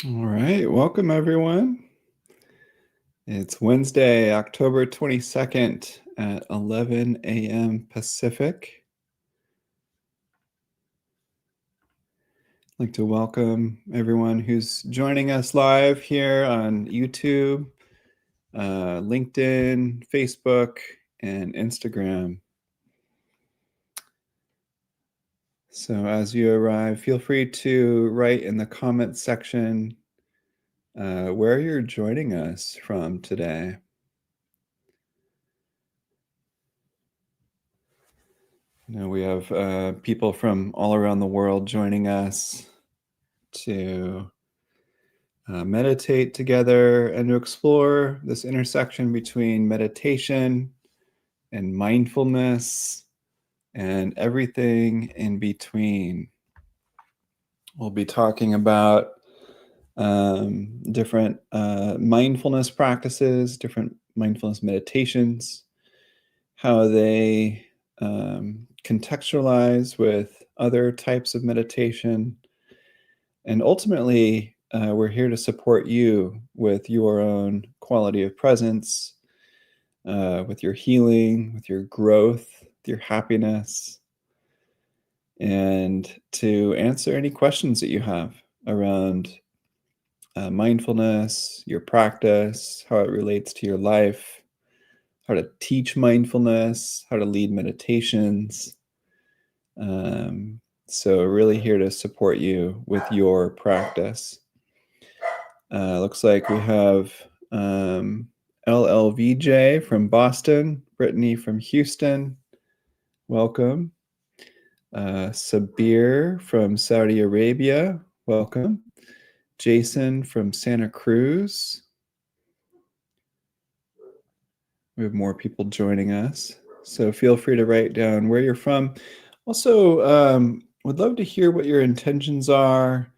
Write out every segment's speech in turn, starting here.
All right, welcome everyone. It's Wednesday, October 22nd at 11 a.m. Pacific. I'd like to welcome everyone who's joining us live here on YouTube, LinkedIn, Facebook, and Instagram. So as you arrive, feel free to write in the comment section where you're joining us from today. We have people from all around the world joining us to meditate together and to explore this intersection between meditation and mindfulness and everything in between. We'll be talking about different mindfulness practices, different mindfulness meditations, how they contextualize with other types of meditation. And ultimately, we're here to support you with your own quality of presence, with your healing, with your growth, with your happiness, and to answer any questions that you have around mindfulness, your practice, how it relates to your life, how to teach mindfulness, how to lead meditations. So really here to support you with your practice. Looks like we have LLVJ from Boston, Brittany from Houston. Welcome. Sabir from Saudi Arabia. Welcome. Jason from Santa Cruz. We have more people joining us. So feel free to write down where you're from. Also, would love to hear what your intentions are,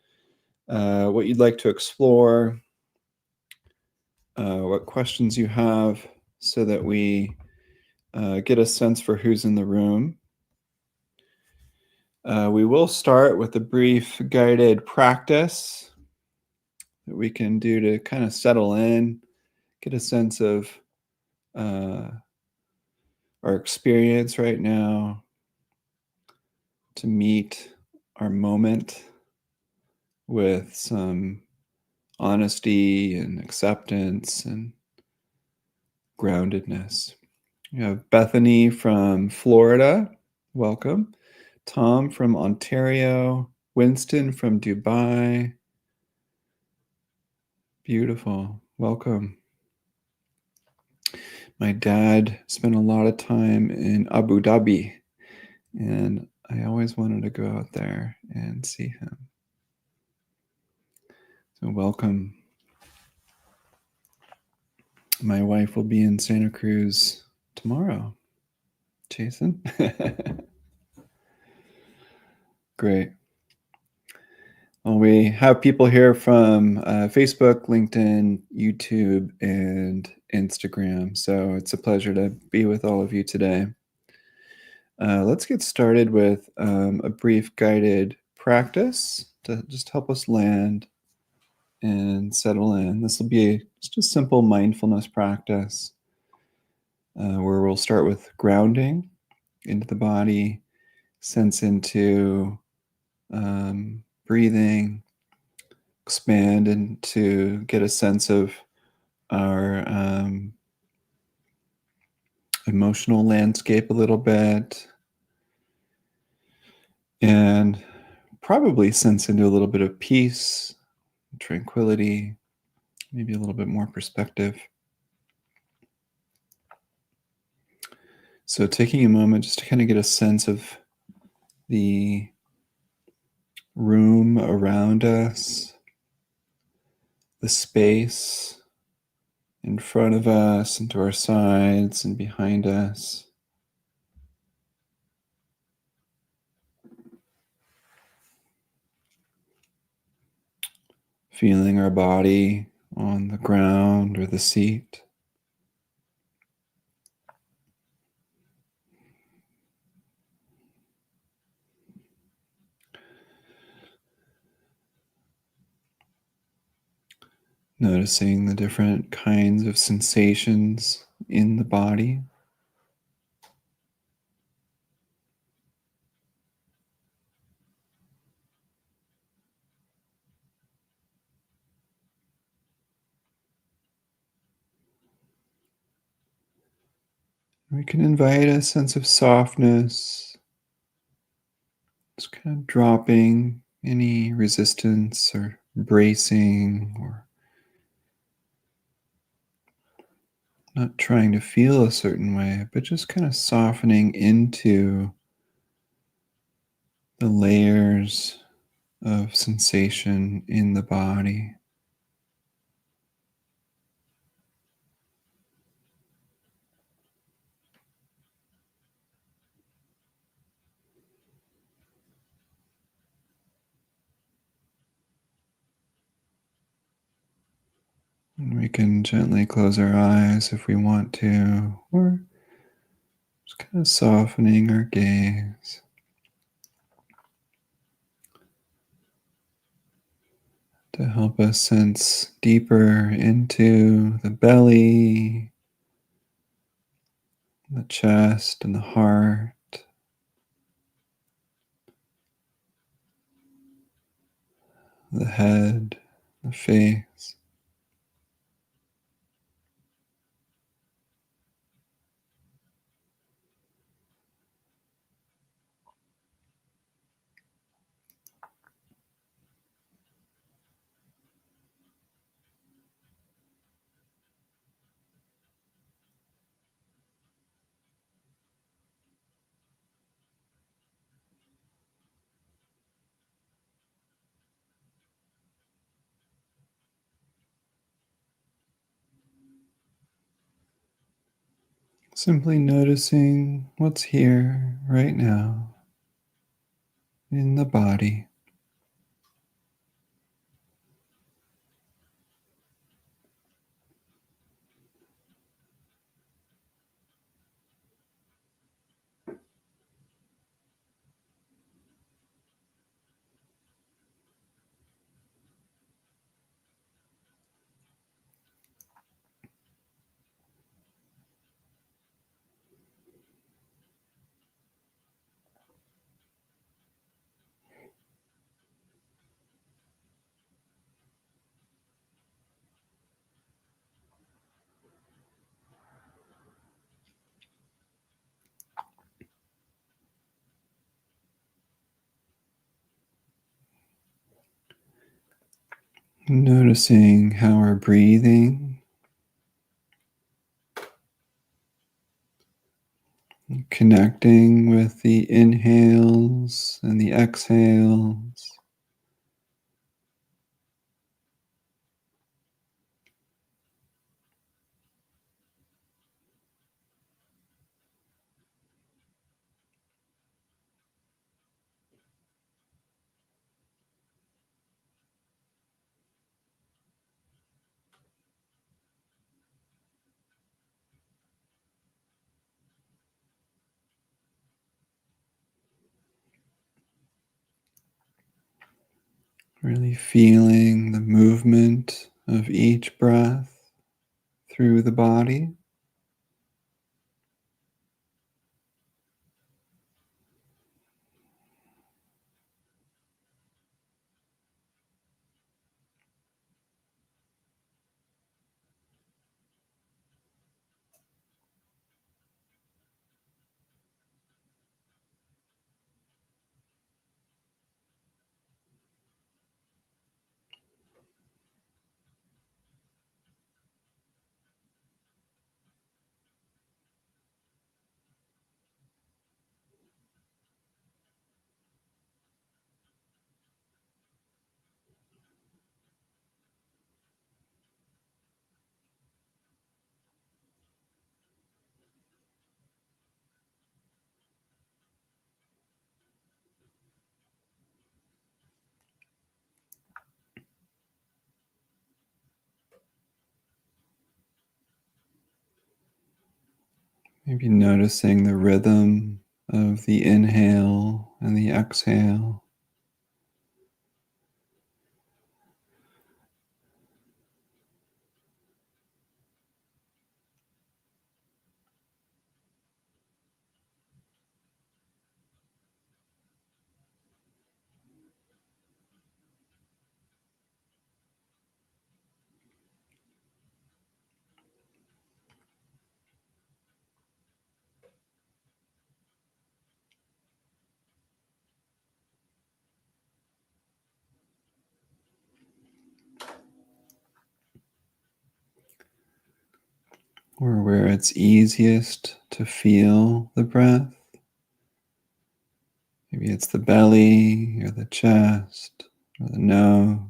what you'd like to explore, what questions you have, so that we get a sense for who's in the room. We will start with a brief guided practice that we can do to kind of settle in, get a sense of our experience right now, to meet our moment with some honesty and acceptance and groundedness. We have Bethany from Florida. Welcome. Tom from Ontario. Winston from Dubai. Beautiful. Welcome. My dad spent a lot of time in Abu Dhabi, and I always wanted to go out there and see him. So welcome. My wife will be in Santa Cruz tomorrow. Jason? Great. Well, we have people here from Facebook, LinkedIn, YouTube, and Instagram. So it's a pleasure to be with all of you today. Let's get started with a brief guided practice to just help us land and settle in. This will be just a simple mindfulness practice where we'll start with grounding into the body, sense into breathing, expand and to get a sense of our emotional landscape a little bit, and probably sense into a little bit of peace, tranquility, maybe a little bit more perspective. So taking a moment just to kind of get a sense of the room around us, the space in front of us and to our sides and behind us. Feeling our body on the ground or the seat. Noticing the different kinds of sensations in the body. We can invite a sense of softness, just kind of dropping any resistance or bracing or not trying to feel a certain way, but just kind of softening into the layers of sensation in the body. And we can gently close our eyes if we want to, or just kind of softening our gaze to help us sense deeper into the belly, the chest, and the heart, the head, the face. Simply noticing what's here right now in the body. Noticing how our breathing, connecting with the inhales and the exhales. Really feeling the movement of each breath through the body. Maybe noticing the rhythm of the inhale and the exhale. or where it's easiest to feel the breath. Maybe it's the belly or the chest or the nose.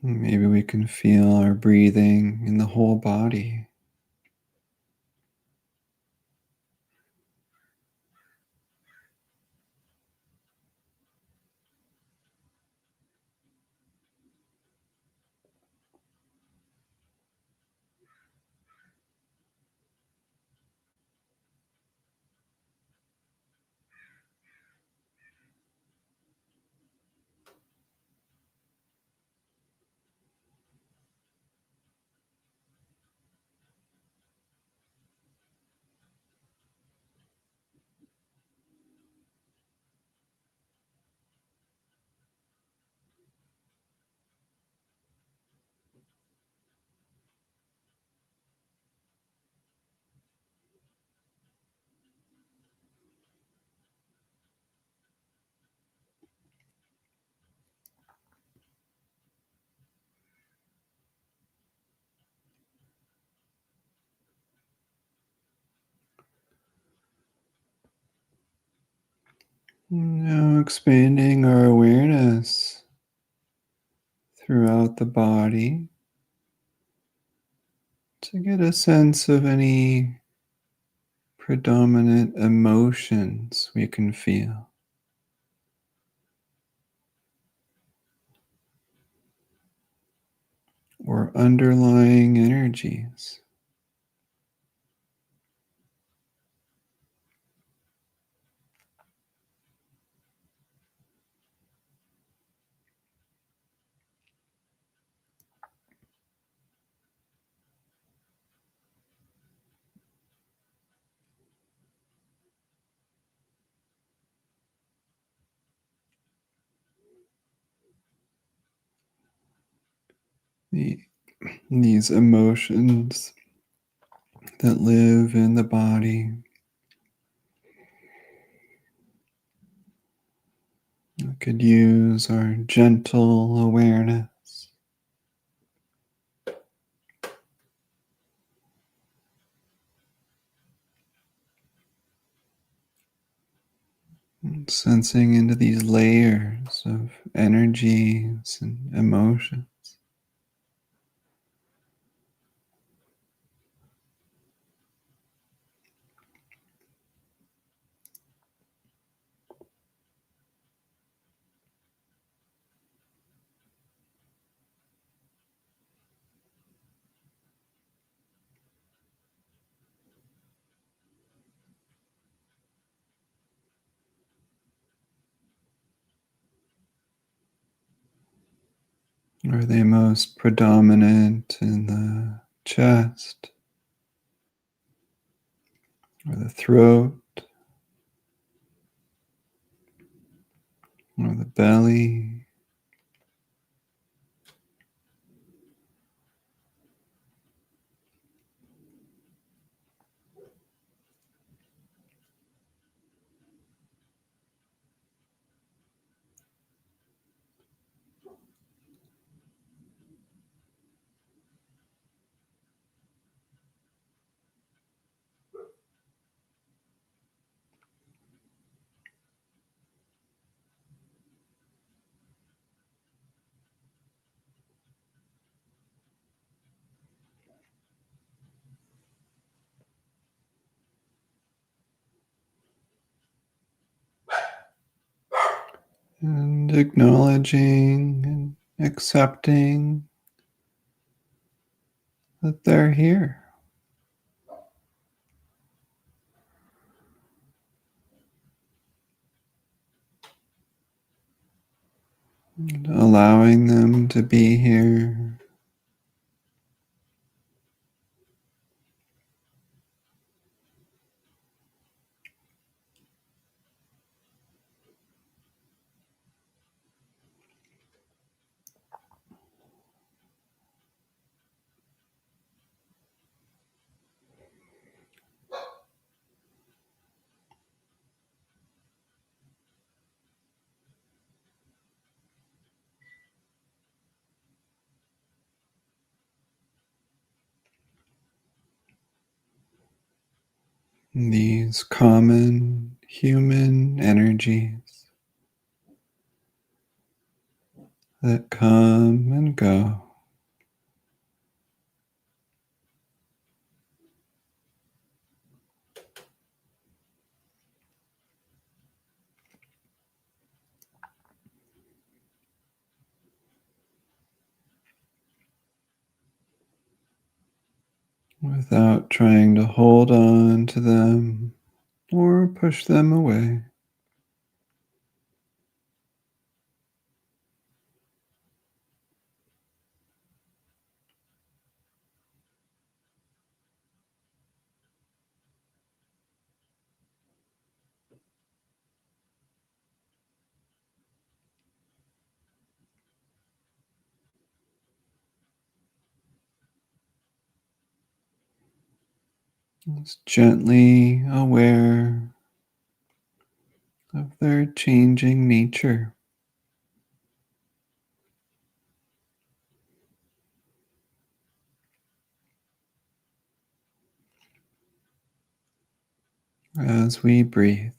Maybe we can feel our breathing in the whole body. Now expanding our awareness throughout the body to get a sense of any predominant emotions we can feel, or underlying energies. The, these emotions that live in the body could use our gentle awareness. Sensing into these layers of energies and emotions. Are they most predominant in the chest or the throat or the belly? And acknowledging and accepting that they're here, and allowing them to be here. These common human energies that come and go without trying to hold on to them or push them away. Just gently aware of their changing nature as we breathe.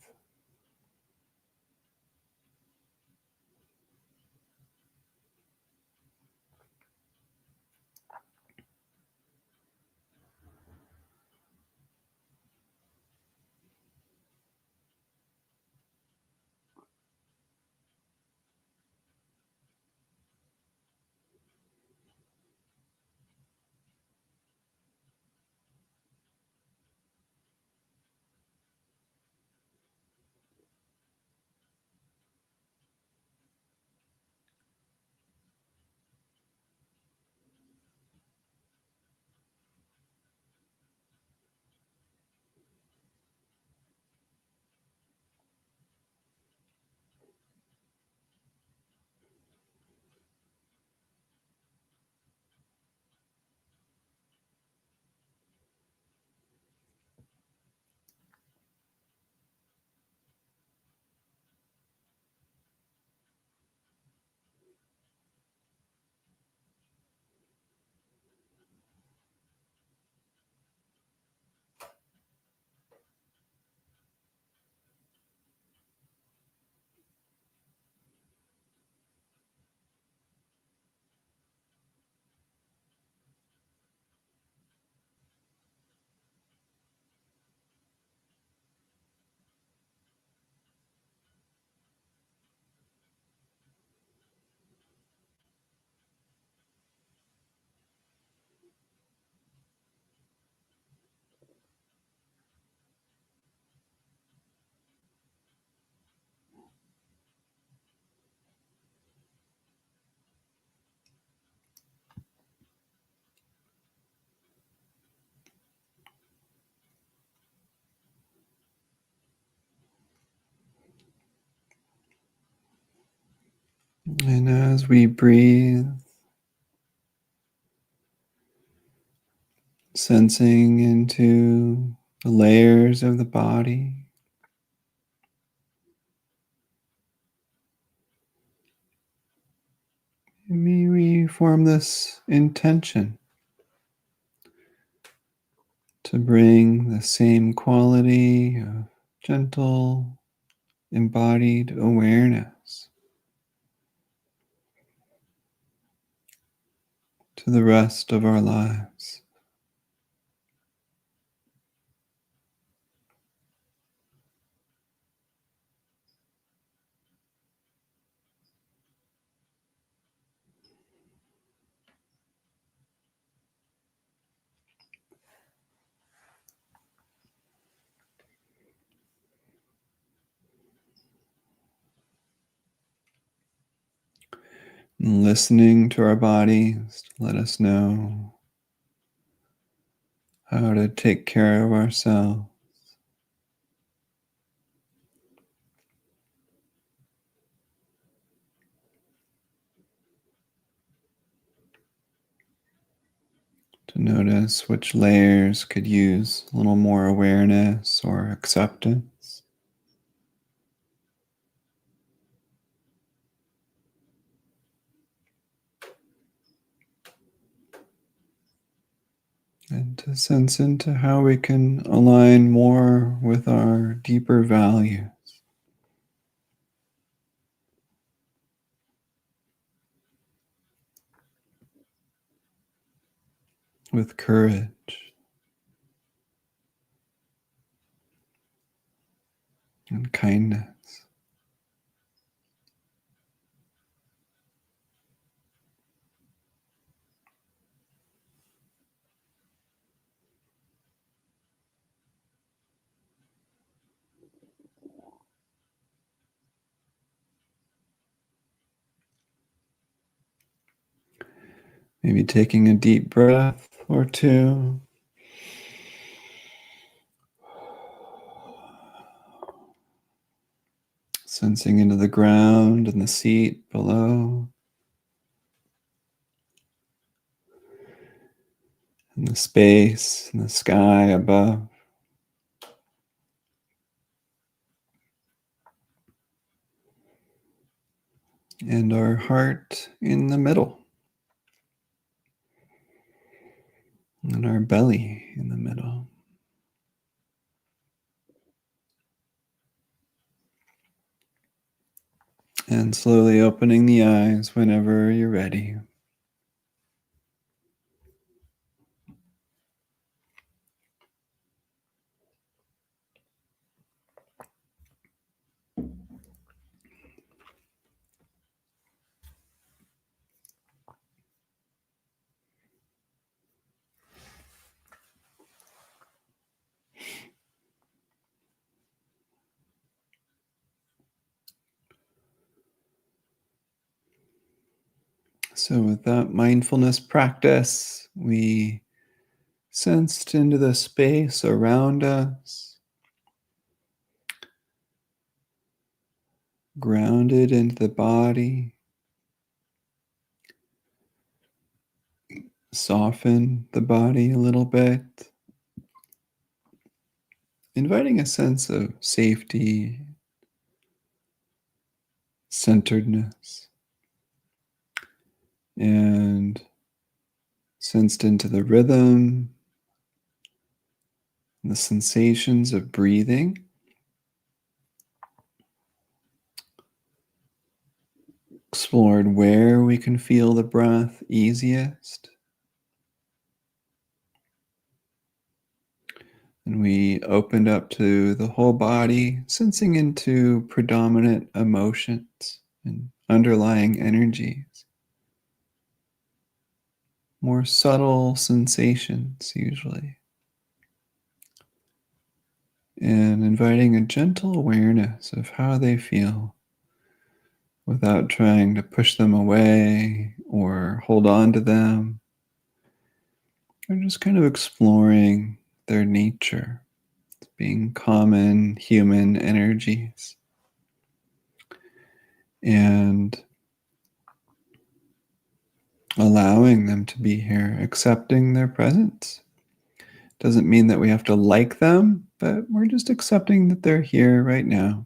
And as we breathe, sensing into the layers of the body, may we form this intention to bring the same quality of gentle, embodied awareness to the rest of our lives. listening to our bodies to let us know how to take care of ourselves. To notice which layers could use a little more awareness or acceptance. And to sense into how we can align more with our deeper values, with courage and kindness. Maybe taking a deep breath or two. Sensing into the ground and the seat below, and the space and the sky above. And our heart in the middle, and our belly in the middle. And slowly opening the eyes whenever you're ready. So with that mindfulness practice, we sensed into the space around us, grounded into the body, soften the body a little bit, inviting a sense of safety, centeredness, and sensed into the rhythm, the sensations of breathing. Explored where we can feel the breath easiest. And we opened up to the whole body, sensing into predominant emotions and underlying energies. More subtle sensations, usually. And inviting a gentle awareness of how they feel without trying to push them away or hold on to them. Or just kind of exploring their nature, being common human energies. And allowing them to be here, accepting their presence. Doesn't mean that we have to like them, but we're just accepting that they're here right now.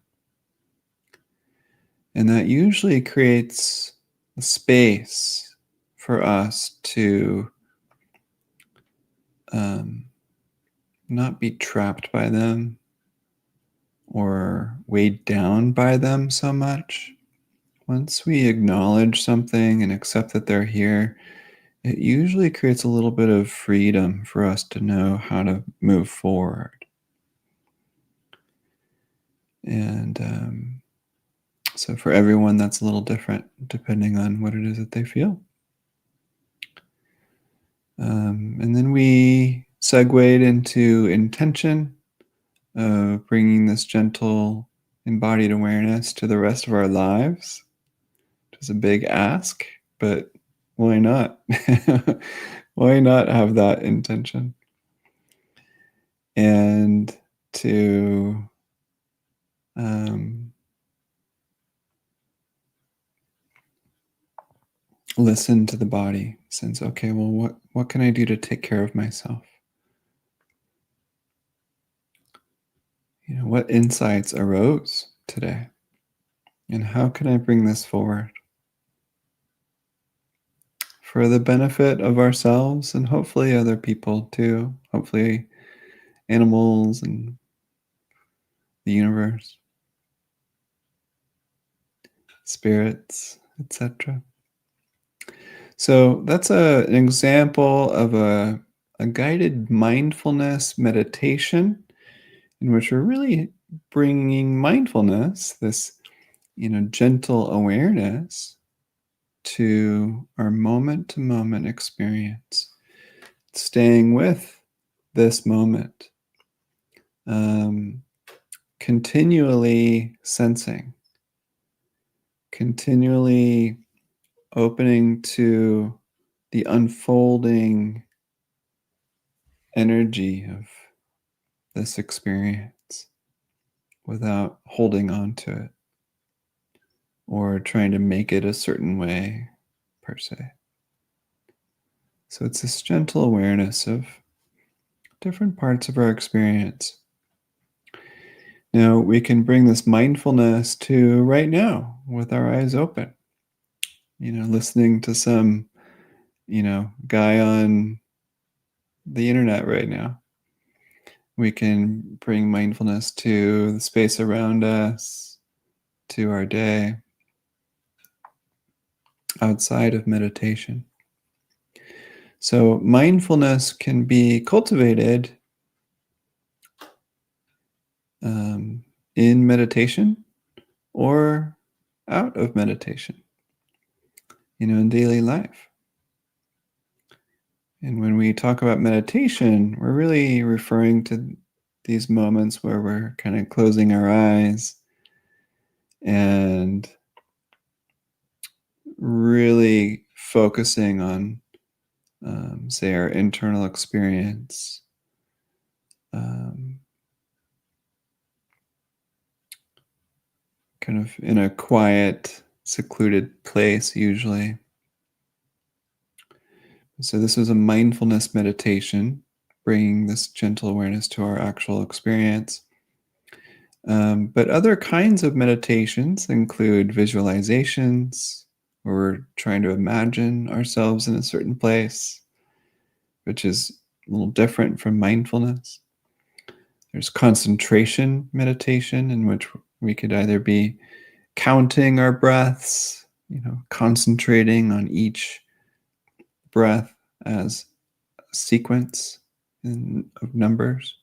And that usually creates a space for us to not be trapped by them or weighed down by them so much. Once we acknowledge something and accept that they're here, it usually creates a little bit of freedom for us to know how to move forward. And so for everyone, that's a little different depending on what it is that they feel. And then we segued into intention of bringing this gentle embodied awareness to the rest of our lives, which is a big ask. but why not? Why not have that intention? And to um, listen to the body, sense, okay, well, what can I do to take care of myself? What insights arose today? And how can I bring this forward for the benefit of ourselves and hopefully other people too? Hopefully animals and the universe, spirits, etc. So that's an example of a guided mindfulness meditation in which we're really bringing mindfulness, this gentle awareness, to our moment to moment experience, staying with this moment, um, continually sensing, continually opening to the unfolding energy of this experience without holding on to it or trying to make it a certain way per se. So it's this gentle awareness of different parts of our experience. Now we can bring this mindfulness to right now with our eyes open, listening to some, guy on the internet right now. We can bring mindfulness to the space around us, to our day, outside of meditation. So mindfulness can be cultivated in meditation or out of meditation, in daily life. And when we talk about meditation, we're really referring to these moments where we're kind of closing our eyes and really focusing on, say, our internal experience. Kind of in a quiet, secluded place, usually. So, this is a mindfulness meditation, bringing this gentle awareness to our actual experience. But other kinds of meditations include visualizations, where we're trying to imagine ourselves in a certain place, which is a little different from mindfulness. There's concentration meditation, in which we could either be counting our breaths, concentrating on each breath as a sequence of numbers.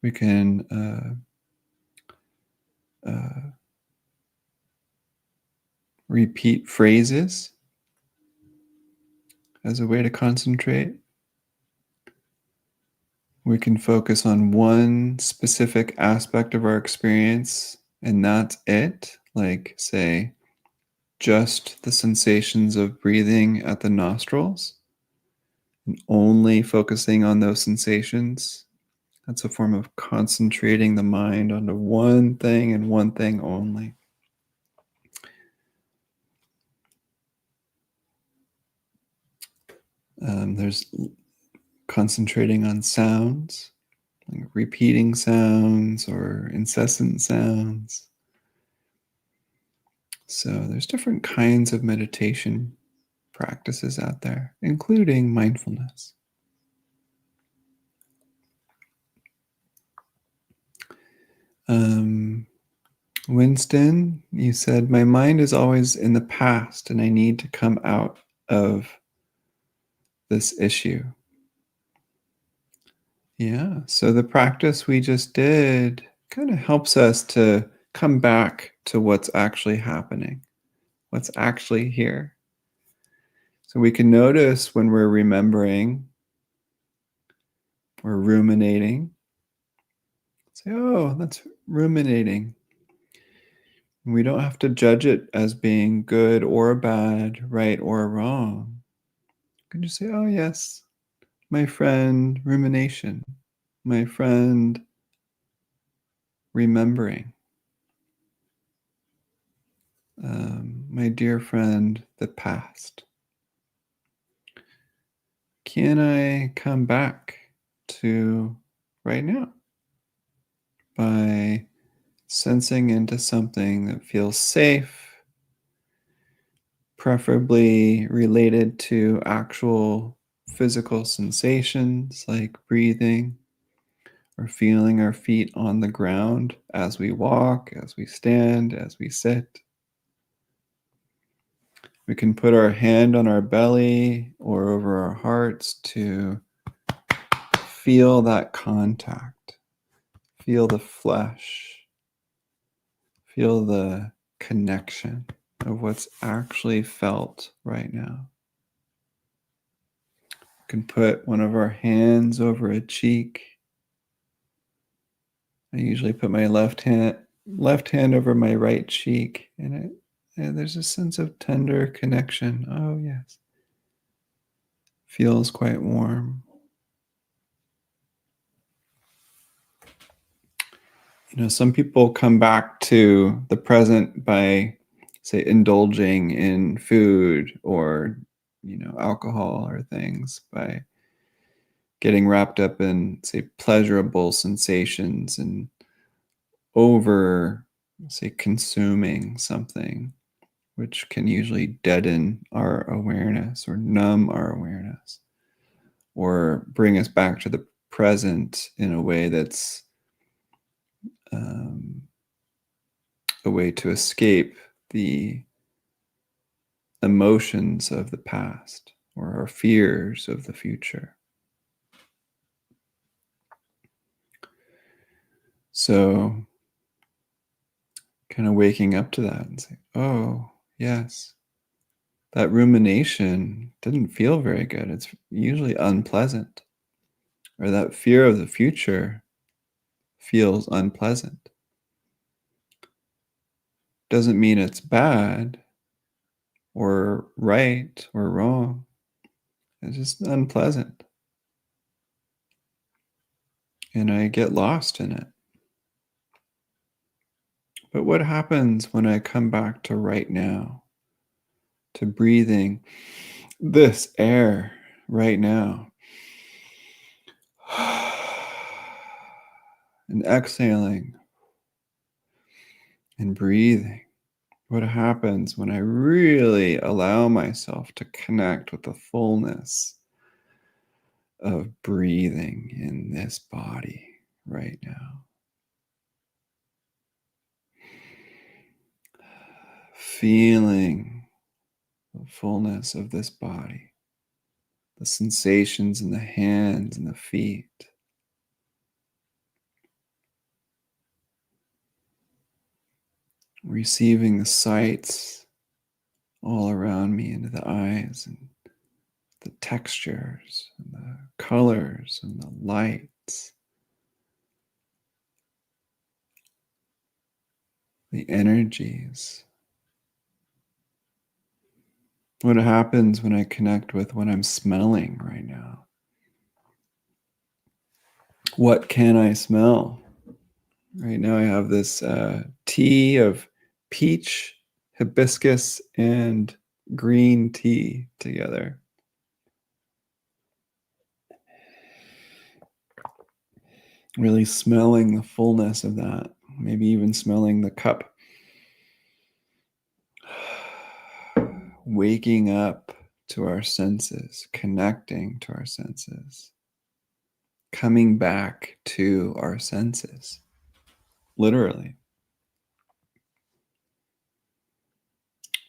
We can repeat phrases as a way to concentrate. We can focus on one specific aspect of our experience, and that's it. Like, say, just the sensations of breathing at the nostrils, and only focusing on those sensations. That's a form of concentrating the mind onto one thing and one thing only. There's concentrating on sounds, like repeating sounds or incessant sounds. So there's different kinds of meditation practices out there, including mindfulness. Winston, you said, my mind is always in the past and I need to come out of this issue. Yeah, so the practice we just did kind of helps us to come back to what's actually happening, what's actually here. So we can notice when we're remembering or ruminating, say, oh, that's ruminating. We don't have to judge it as being good or bad, right or wrong. You can just say, oh, yes, my friend, rumination, my friend, remembering, my dear friend, the past. Can I come back to right now by sensing into something that feels safe, preferably related to actual physical sensations like breathing or feeling our feet on the ground as we walk, as we stand, as we sit? We can put our hand on our belly or over our hearts to feel that contact, feel the flesh, feel the connection of what's actually felt right now. We can put one of our hands over a cheek. I usually put my left hand over my right cheek, and there's a sense of tender connection. Oh yes, feels quite warm. Some people come back to the present by, say, indulging in food or, alcohol or things, by getting wrapped up in, say, pleasurable sensations and over, say, consuming something, which can usually deaden our awareness or numb our awareness or bring us back to the present in a way that's um, a way to escape the emotions of the past or our fears of the future. So, kind of waking up to that and saying, oh, yes, that rumination didn't feel very good. It's usually unpleasant. Or that fear of the future feels unpleasant. Doesn't mean it's bad or right or wrong. It's just unpleasant. And I get lost in it. But what happens when I come back to right now, to breathing this air right now, and exhaling and breathing? What happens when I really allow myself to connect with the fullness of breathing in this body right now? Feeling the fullness of this body, the sensations in the hands and the feet. Receiving the sights all around me into the eyes, and the textures and the colors and the lights, the energies. What happens when I connect with what I'm smelling right now? What can I smell? Right now I have this tea of peach, hibiscus, and green tea together. Really smelling the fullness of that. Maybe even smelling the cup. Waking up to our senses, connecting to our senses, coming back to our senses, literally.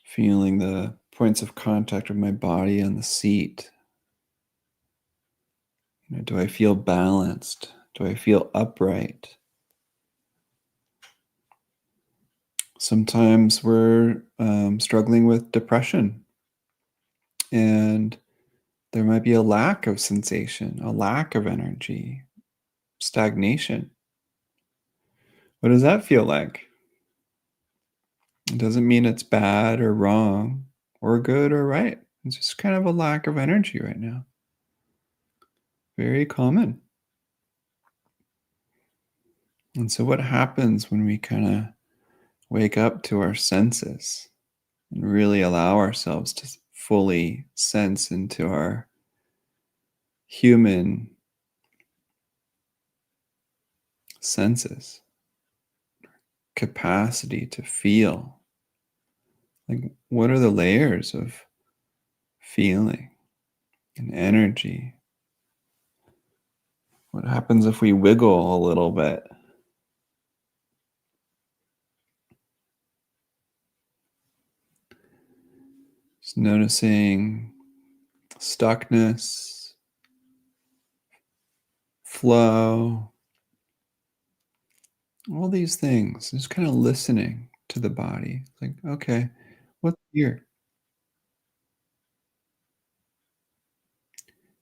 Feeling the points of contact of my body on the seat. Do I feel balanced? Do I feel upright? Sometimes we're struggling with depression, and there might be a lack of sensation, a lack of energy, stagnation. What does that feel like? It doesn't mean it's bad or wrong or good or right. It's just kind of a lack of energy right now. Very common. And so, what happens when we kind of wake up to our senses and really allow ourselves to fully sense into our human senses, capacity to feel? Like, what are the layers of feeling and energy? What happens if we wiggle a little bit? Just noticing stuckness, flow, all these things. Just kind of listening to the body. Like, okay, what's here?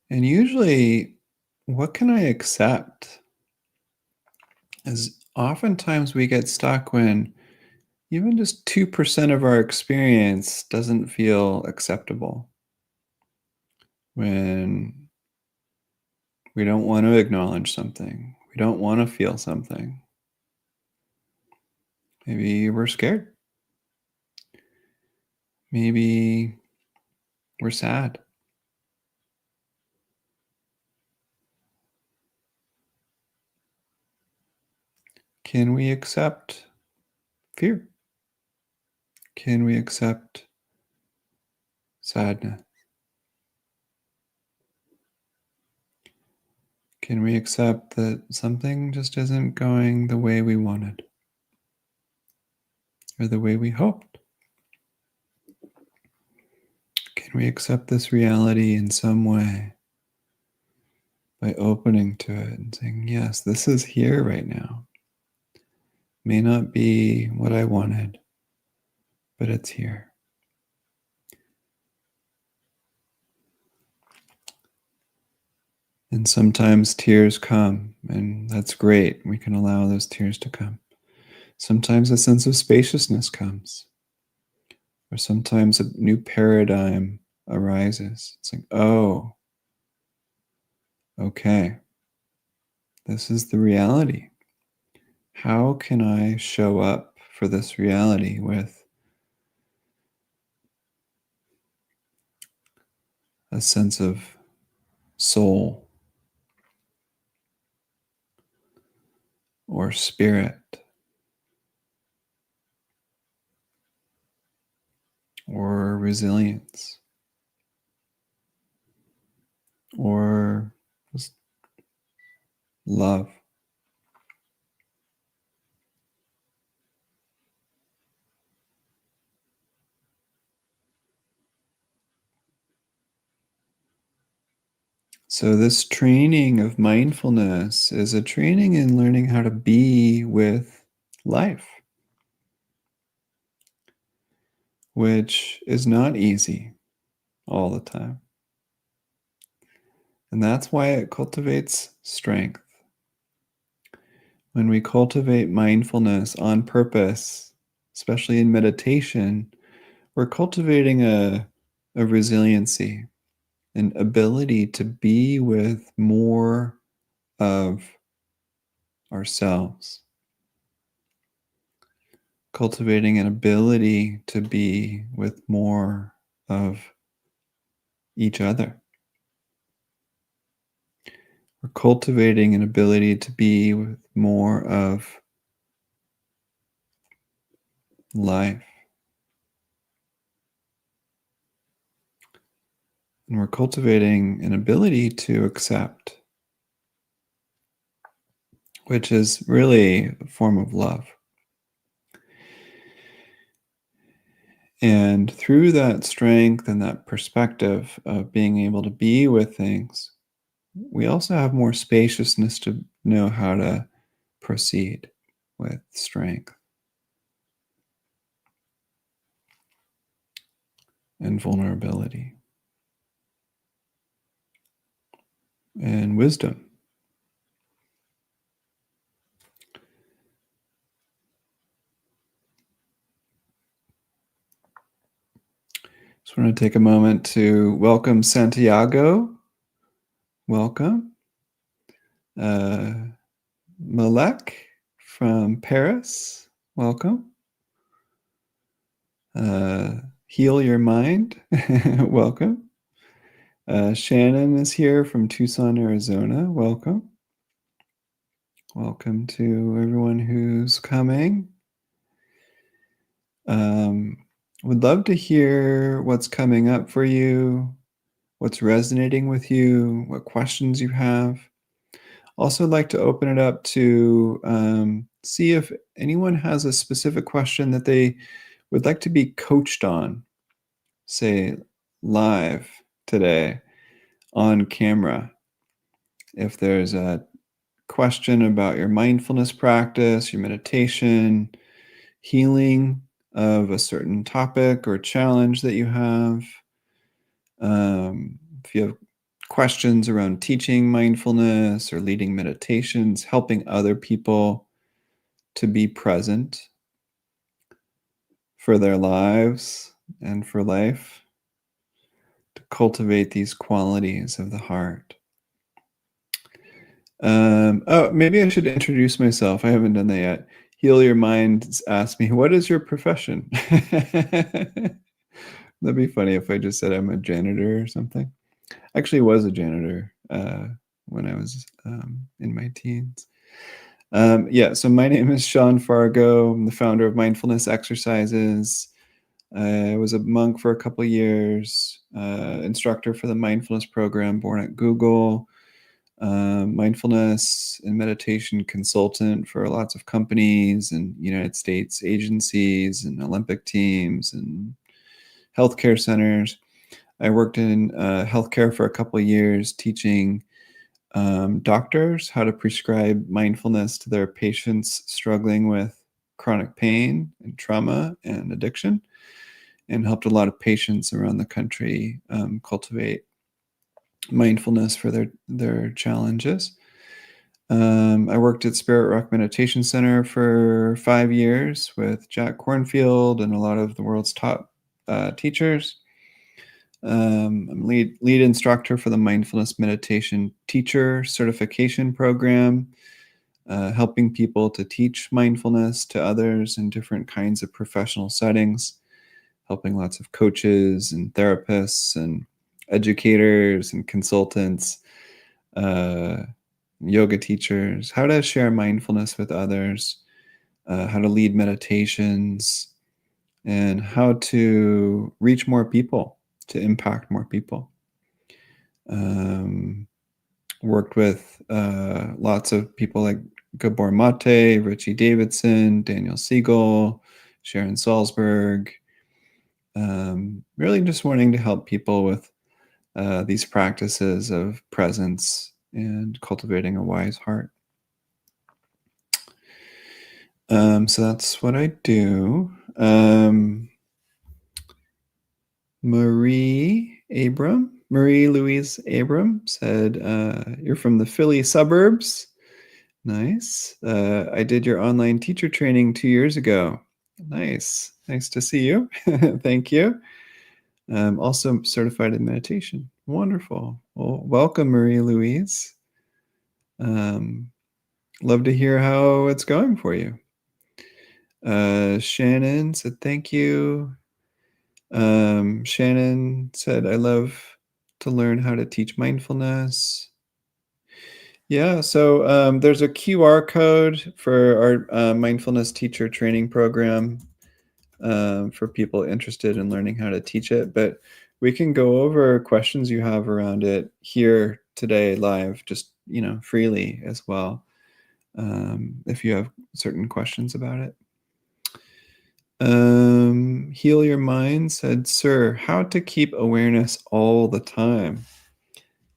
And usually, what can I accept? Is oftentimes we get stuck when even just 2% of our experience doesn't feel acceptable. When we don't want to acknowledge something, we don't want to feel something. Maybe we're scared. Maybe we're sad. Can we accept fear? Can we accept sadness? Can we accept that something just isn't going the way we wanted or the way we hoped? Can we accept this reality in some way by opening to it and saying, yes, this is here right now? May not be what I wanted, but it's here. And sometimes tears come, and that's great. We can allow those tears to come. Sometimes a sense of spaciousness comes, or sometimes a new paradigm arises. It's like, oh, okay, this is the reality. How can I show up for this reality with a sense of soul or spirit or resilience or just love? So, this training of mindfulness is a training in learning how to be with life, which is not easy all the time. And that's why it cultivates strength. When we cultivate mindfulness on purpose, especially in meditation, we're cultivating a resiliency, an ability to be with more of ourselves, cultivating an ability to be with more of each other. We're cultivating an ability to be with more of life. And we're cultivating an ability to accept, which is really a form of love. And through that strength and that perspective of being able to be with things, we also have more spaciousness to know how to proceed with strength and vulnerability and wisdom. Just want to take a moment to welcome Santiago. Welcome. Malek from Paris. Welcome. Heal Your Mind. Welcome. Shannon is here from Tucson, Arizona. Welcome. Welcome to everyone who's coming. Would love to hear what's coming up for you, what's resonating with you, what questions you have. Also like to open it up to see if anyone has a specific question that they would like to be coached on, say live today on camera. If there's a question about your mindfulness practice, your meditation, healing of a certain topic or challenge that you have, if you have questions around teaching mindfulness or leading meditations, helping other people to be present for their lives and for life, to cultivate these qualities of the heart. Maybe I should introduce myself. I haven't done that yet. Heal Your Mind asked me, what is your profession? That'd be funny if I just said I'm a janitor or something. Actually was a janitor when I was in my teens. So my name is Sean Fargo. I'm the founder of Mindfulness Exercises. I was a monk for a couple of years, instructor for the mindfulness program born at Google, mindfulness and meditation consultant for lots of companies and United States agencies and Olympic teams and healthcare centers. I worked in healthcare for a couple of years teaching doctors how to prescribe mindfulness to their patients struggling with chronic pain and trauma and addiction, and helped a lot of patients around the country cultivate mindfulness for their challenges. I worked at Spirit Rock Meditation Center for 5 years with Jack Kornfield and a lot of the world's top teachers. I'm lead instructor for the Mindfulness Meditation Teacher Certification Program, helping people to teach mindfulness to others in different kinds of professional settings, helping lots of coaches and therapists and educators and consultants, yoga teachers, how to share mindfulness with others, how to lead meditations, and how to reach more people, to impact more people. Worked with lots of people like Gabor Mate, Richie Davidson, Daniel Siegel, Sharon Salzberg. Really just wanting to help people with these practices of presence and cultivating a wise heart. So that's what I do. Marie Louise Abram said, you're from the Philly suburbs. Nice. I did your online teacher training 2 years ago. Nice. Nice to see you. Thank you. Also certified in meditation. Wonderful. Well, welcome, Marie Louise. Love to hear how it's going for you. Shannon said, thank you. Shannon said, I love to learn how to teach mindfulness. Yeah, so there's a QR code for our mindfulness teacher training program for people interested in learning how to teach it. But we can go over questions you have around it here today live, just freely as well, if you have certain questions about it. Heal Your Mind said, sir, how to keep awareness all the time?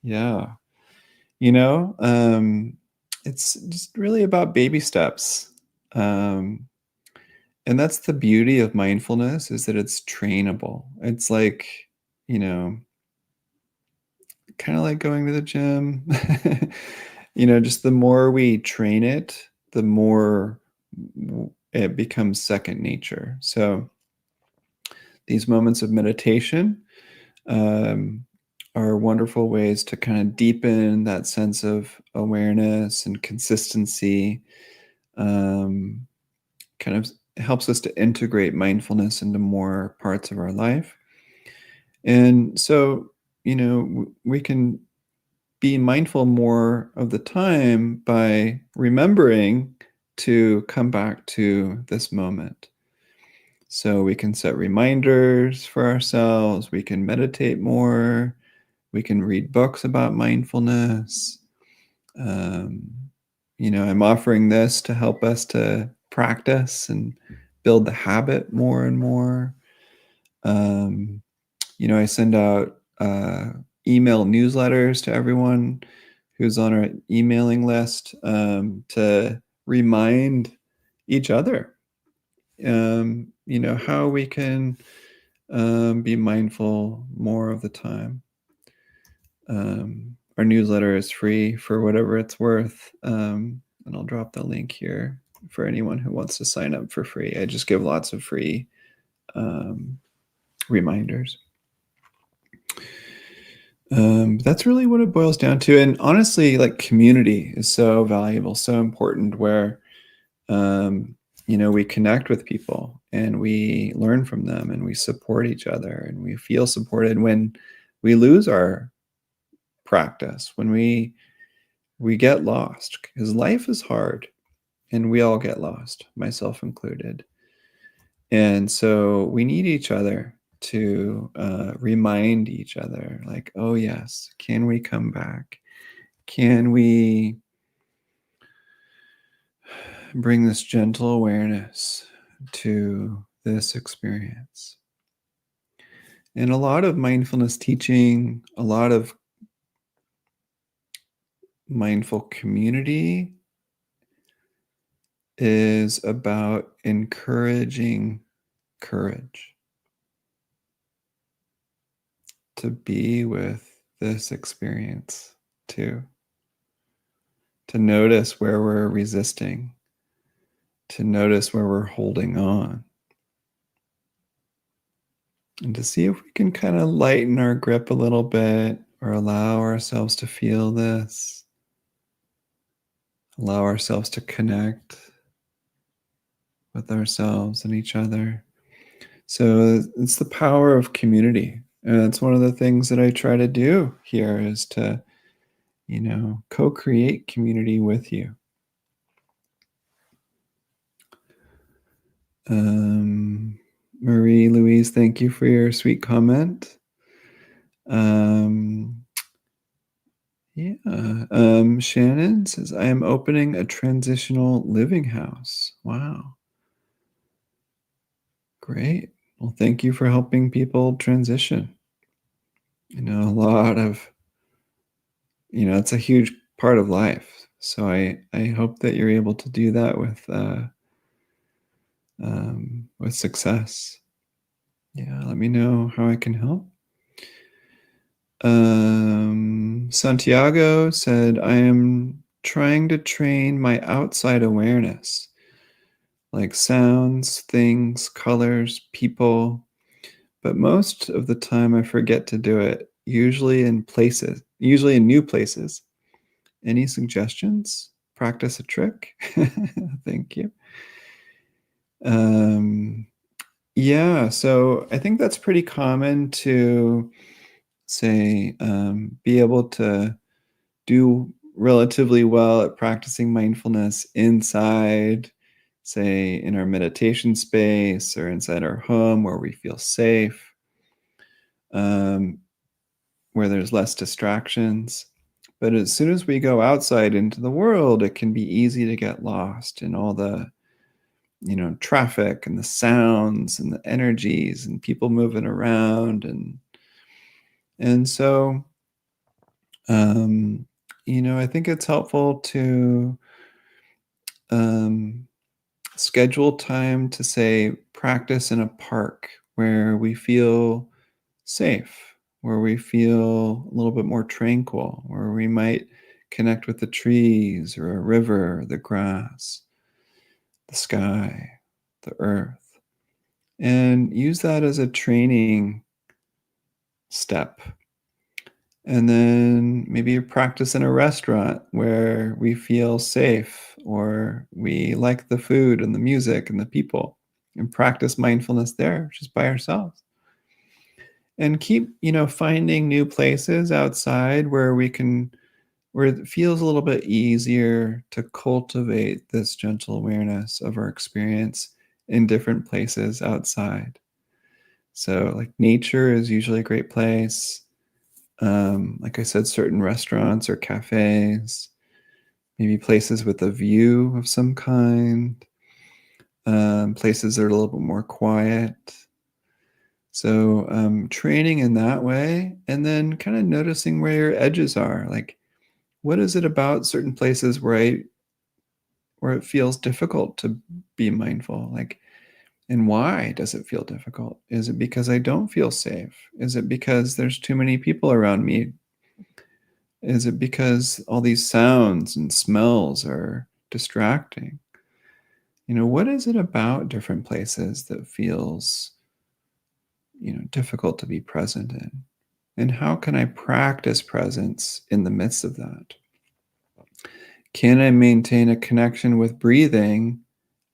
Yeah. It's just really about baby steps. And that's the beauty of mindfulness, is that it's trainable. It's like, kind of like going to the gym. Just the more we train it, the more it becomes second nature. So These moments of meditation um, are wonderful ways to kind of deepen that sense of awareness and consistency. Um, Kind of helps us to integrate mindfulness into more parts of our life. And so, we can be mindful more of the time by remembering to come back to this moment. So we can set reminders for ourselves, we can meditate more, we can read books about mindfulness. Um, I'm offering this to help us to practice and build the habit more and more. Um, I send out email newsletters to everyone who's on our emailing list to remind each other, how we can be mindful more of the time. Our newsletter is free for whatever it's worth. And I'll drop the link here for anyone who wants to sign up for free. I just give lots of free um, reminders. That's really what it boils down to. And honestly, like community is so valuable, so important where, we connect with people and we learn from them and we support each other and we feel supported when we lose our practice, when we get lost because life is hard and we all get lost, myself included. And so we need each other to remind each other, like, oh, yes, can we come back? Can we bring this gentle awareness to this experience? And a lot of mindfulness teaching, a lot of mindful community is about encouraging courage to be with this experience too, to notice where we're resisting, to notice where we're holding on, and to see if we can kind of lighten our grip a little bit or allow ourselves to feel this, allow ourselves to connect with ourselves and each other. So it's the power of community. And that's one of the things that I try to do here is to, co-create community with you. Marie Louise, thank you for your sweet comment. Um, yeah. Shannon says, I am opening a transitional living house. Wow. Great. Well, thank you for helping people transition. A lot of, it's a huge part of life. So I hope that you're able to do that with success. Yeah, let me know how I can help. Santiago said, I am trying to train my outside awareness, like sounds, things, colors, people, but most of the time I forget to do it, usually in new places. Any suggestions? Practice a trick? Thank you. Yeah, so I think that's pretty common to say, be able to do relatively well at practicing mindfulness inside, say, in our meditation space or inside our home where we feel safe, um, where there's less distractions. But as soon as we go outside into the world, it can be easy to get lost in all the traffic and the sounds and the energies and people moving around and so I think it's helpful to um, schedule time to say practice in a park where we feel safe, where we feel a little bit more tranquil, where we might connect with the trees or a river, the grass, the sky, the earth. and use that as a training step. And then maybe you practice in a restaurant where we feel safe or we like the food and the music and the people, and practice mindfulness there just by ourselves. And keep, finding new places outside where it feels a little bit easier to cultivate this gentle awareness of our experience in different places outside. So, like, nature is usually a great place. Like I said, certain restaurants or cafes, maybe places with a view of some kind, places that are a little bit more quiet. So, training in that way, and then kind of noticing where your edges are. Like, what is it about certain places where it feels difficult to be mindful? Like, and why does it feel difficult? Is it because I don't feel safe? Is it because there's too many people around me? Is it because all these sounds and smells are distracting? What is it about different places that feels, difficult to be present in? And how can I practice presence in the midst of that? Can I maintain a connection with breathing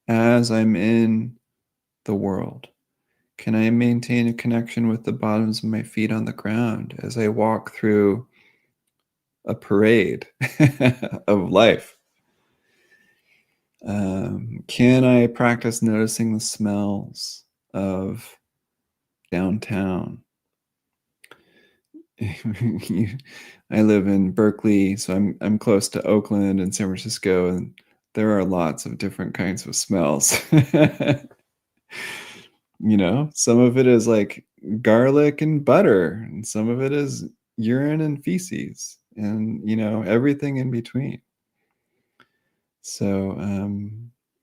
as I'm in the world? Can I maintain a connection with the bottoms of my feet on the ground as I walk through a parade of life? Can I practice noticing the smells of downtown? I live in Berkeley, so I'm close to Oakland and San Francisco, and there are lots of different kinds of smells. Some of it is like garlic and butter, and some of it is urine and feces, and everything in between. So,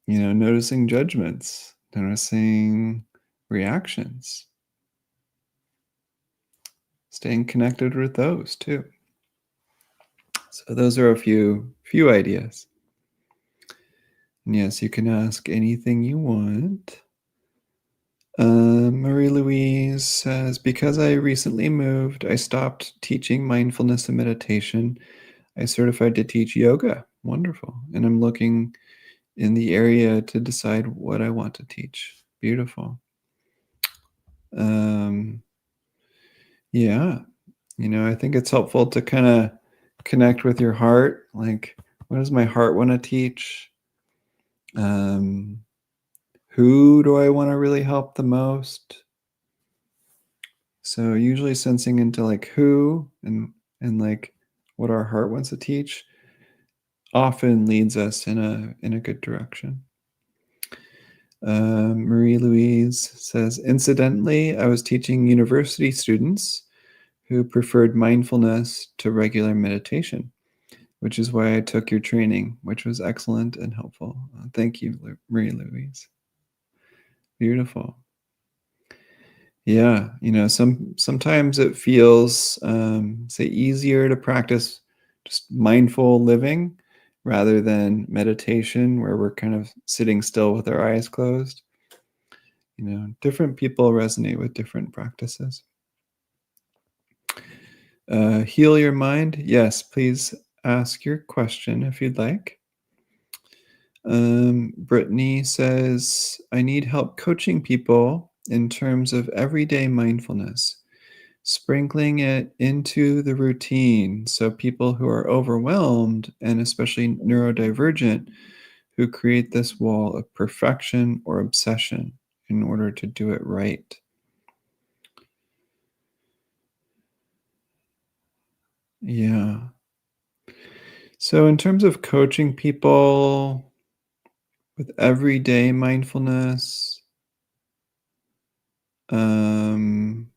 noticing judgments, noticing reactions, staying connected with those too. So those are a few ideas. And yes, you can ask anything you want. Marie Louise says, because I recently moved, I stopped teaching mindfulness and meditation. I certified to teach yoga. Wonderful. And I'm looking in the area to decide what I want to teach. Beautiful. Um, yeah, I think it's helpful to kind of connect with your heart. Like, what does my heart want to teach? Um, who do I want to really help the most? So usually sensing into like who and like what our heart wants to teach often leads us in a good direction. Marie Louise says, incidentally, I was teaching university students who preferred mindfulness to regular meditation, which is why I took your training, which was excellent and helpful. Thank you, Marie Louise. Beautiful. Yeah, sometimes it feels, say, easier to practice just mindful living rather than meditation, where we're kind of sitting still with our eyes closed. Different people resonate with different practices. Heal your mind. Yes, please ask your question if you'd like. Brittany says, I need help coaching people in terms of everyday mindfulness, sprinkling it into the routine. So people who are overwhelmed and especially neurodivergent who create this wall of perfection or obsession in order to do it right. Yeah. So in terms of coaching people with everyday mindfulness, um,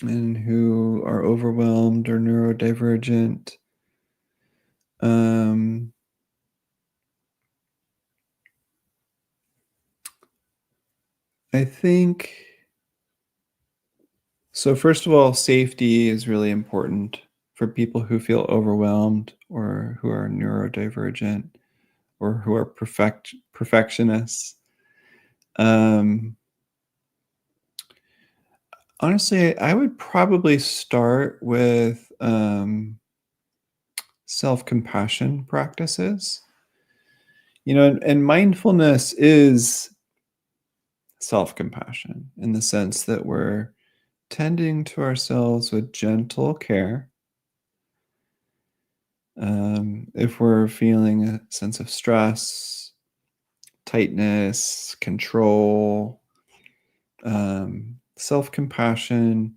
and who are overwhelmed or neurodivergent. Um, I think so. First of all, safety is really important for people who feel overwhelmed or who are neurodivergent. or who are perfectionists. Um, Honestly, I would probably start with self-compassion practices. And mindfulness is self-compassion in the sense that we're tending to ourselves with gentle care. If we're feeling a sense of stress, tightness, control, self-compassion,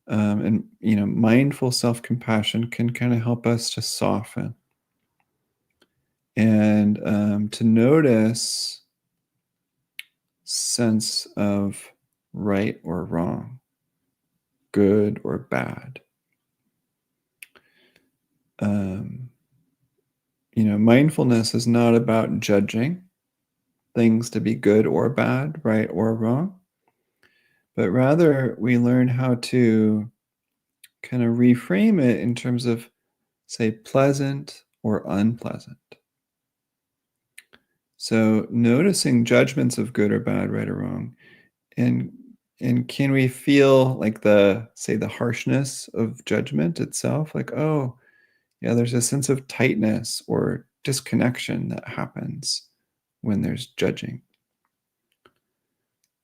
and mindful self-compassion can kind of help us to soften and to notice sense of right or wrong, good or bad. Um, Mindfulness is not about judging things to be good or bad, right or wrong, but rather we learn how to kind of reframe it in terms of, say, pleasant or unpleasant. So noticing judgments of good or bad, right or wrong, and can we feel like the harshness of judgment itself? Like, oh, yeah, there's a sense of tightness or disconnection that happens when there's judging.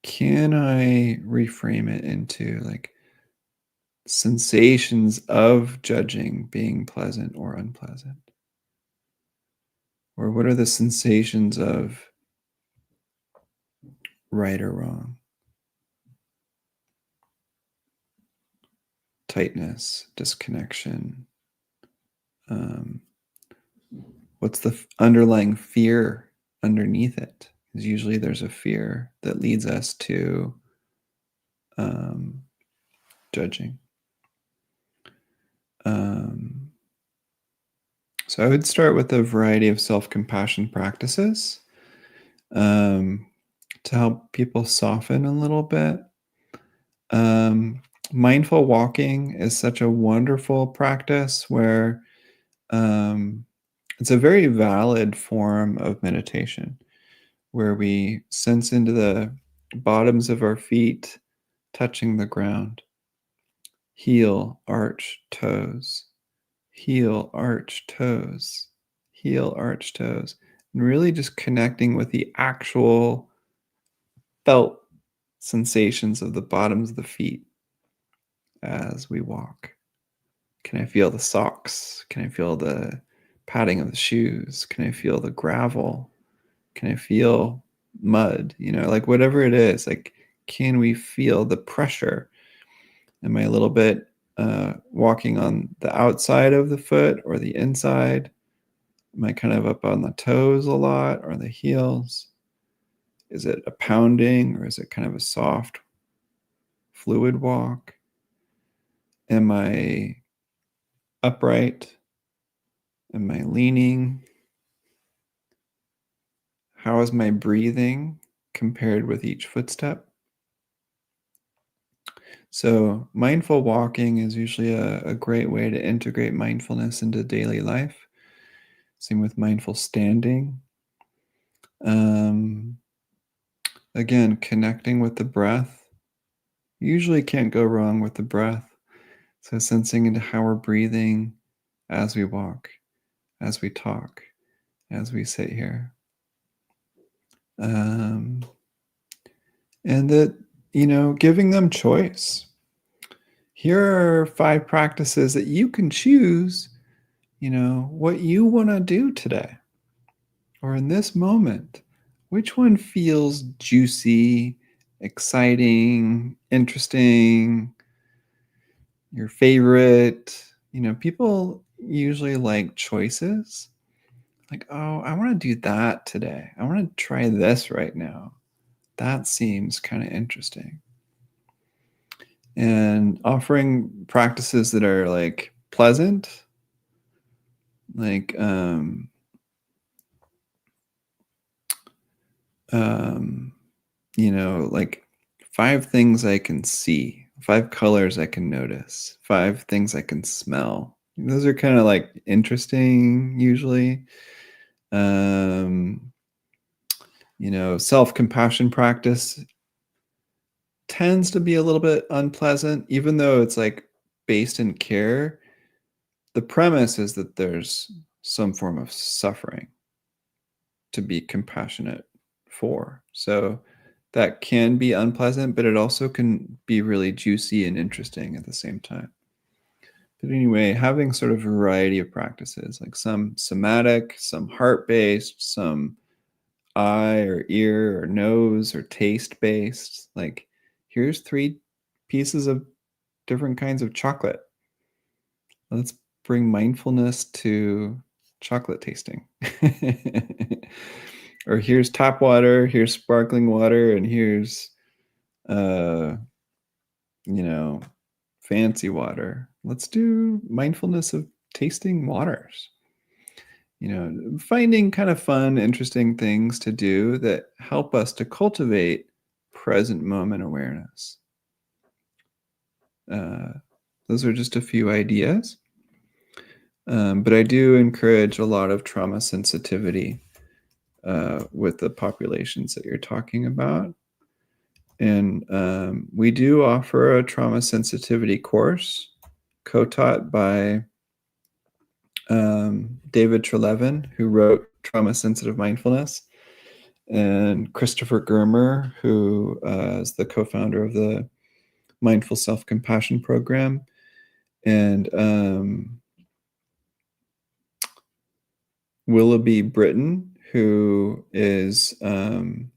Can I reframe it into like sensations of judging being pleasant or unpleasant? Or what are the sensations of right or wrong? Tightness, disconnection. Um, what's the underlying fear underneath it? Because usually there's a fear that leads us to um, judging. Um, so I would start with a variety of self-compassion practices um, to help people soften a little bit. Mindful walking is such a wonderful practice where um, it's a very valid form of meditation where we sense into the bottoms of our feet touching the ground, heel, arch, toes, heel, arch, toes, heel, arch, toes, and really just connecting with the actual felt sensations of the bottoms of the feet as we walk. Can I feel the socks? Can I feel the padding of the shoes? Can I feel the gravel? Can I feel mud? Like whatever it is, like, can we feel the pressure? Am I a little bit walking on the outside of the foot or the inside? Am I kind of up on the toes a lot or the heels? Is it a pounding or is it kind of a soft, fluid walk? Am I upright? Am I leaning? How is my breathing compared with each footstep? So, mindful walking is usually a great way to integrate mindfulness into daily life. Same with mindful standing. Um, Again, connecting with the breath. Usually can't go wrong with the breath. So, sensing into how we're breathing as we walk, as we talk, as we sit here. Um, and that, giving them choice. Here are 5 practices that you can choose, what you want to do today or in this moment. Which one feels juicy, exciting, interesting, your favorite? People usually like choices. Like, oh, I want to do that today. I want to try this right now. That seems kind of interesting. And offering practices that are like pleasant, like um like 5 things I can see, 5 colors I can notice, 5 things I can smell. Those are kind of like interesting usually. Um, self-compassion practice tends to be a little bit unpleasant, even though it's like based in care. The premise is that there's some form of suffering to be compassionate for. So that can be unpleasant, but it also can be really juicy and interesting at the same time. But anyway, having sort of variety of practices, like some somatic, some heart-based, some eye or ear or nose or taste-based. Like, here's 3 pieces of different kinds of chocolate. Let's bring mindfulness to chocolate tasting. Or here's tap water, here's sparkling water, and here's uh, you know, fancy water. Let's do mindfulness of tasting waters. Finding kind of fun, interesting things to do that help us to cultivate present moment awareness. Uh, those are just a few ideas. But I do encourage a lot of trauma sensitivity with the populations that you're talking about. And we do offer a trauma sensitivity course co-taught by David Trelevin, who wrote Trauma Sensitive Mindfulness, and Christopher Germer, who is the co-founder of the Mindful Self-Compassion Program. And Willoughby Britton, who is one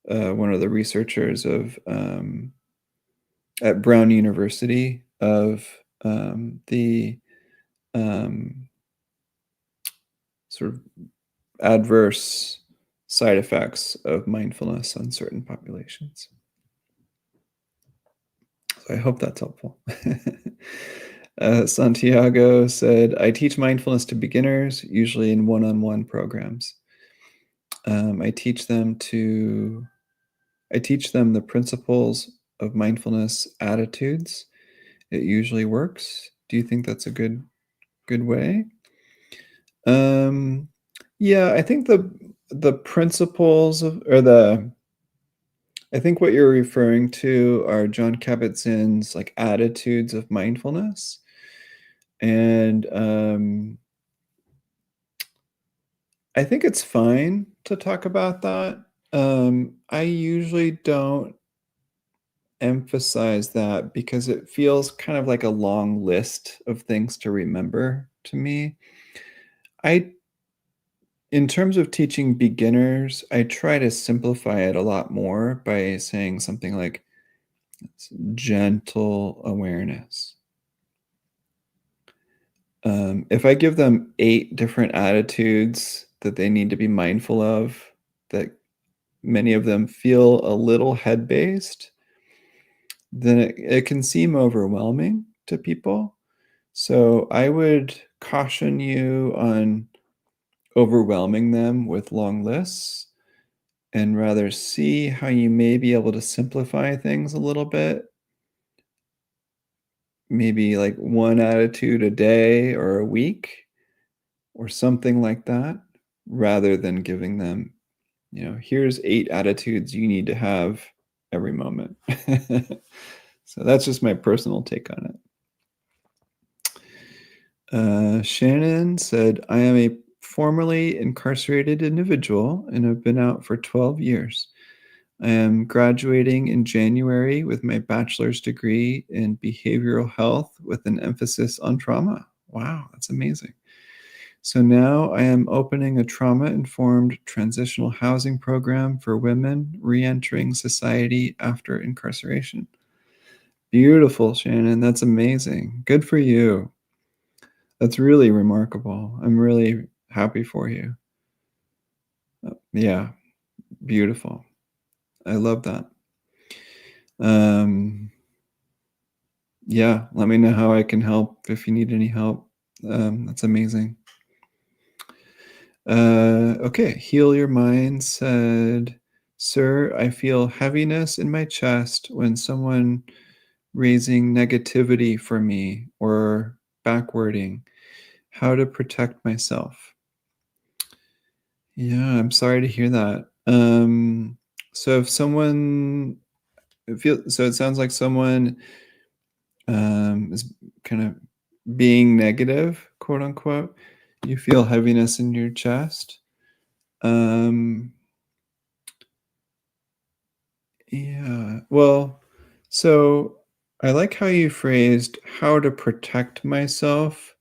of the researchers of at Brown University of the sort of adverse side effects of mindfulness on certain populations. So I hope that's helpful. Santiago said, I teach mindfulness to beginners, usually in one-on-one programs. I teach them the principles of mindfulness attitudes. It usually works. Do you think that's a good way? Yeah, I think the principles I think what you're referring to are John Kabat-Zinn's like attitudes of mindfulness. And I think it's fine to talk about that. I usually don't emphasize that because it feels kind of like a long list of things to remember to me. In terms of teaching beginners, I try to simplify it a lot more by saying something like gentle awareness. If I give them 8 different attitudes that they need to be mindful of, that many of them feel a little head-based, then it can seem overwhelming to people. So I would caution you on overwhelming them with long lists and rather see how you may be able to simplify things a little bit. Maybe like 1 attitude a day or a week or something like that, rather than giving them, here's 8 attitudes you need to have every moment. So that's just my personal take on it. Shannon said, I am a formerly incarcerated individual and have been out for 12 years. I am graduating in January with my bachelor's degree in behavioral health with an emphasis on trauma. Wow, that's amazing. So now I am opening a trauma-informed transitional housing program for women re-entering society after incarceration. Beautiful, Shannon. That's amazing. Good for you. That's really remarkable. I'm really happy for you. Yeah, beautiful. I love that. Yeah, let me know how I can help if you need any help. That's amazing. Okay, Heal Your Mind said, Sir, I feel heaviness in my chest when someone raising negativity for me or backwarding. How to protect myself? Yeah, I'm sorry to hear that. So if someone so it sounds like someone is kind of being negative, quote unquote. You feel heaviness in your chest. Um, yeah. Well, so I like how you phrased how to protect myself.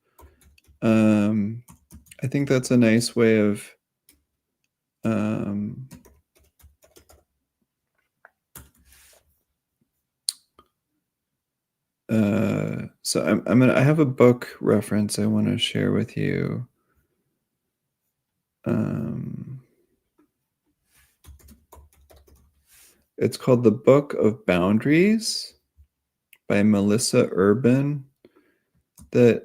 Um, I think that's a nice way of um, so I have a book reference I want to share with you. Um, it's called The Book of Boundaries by Melissa Urban that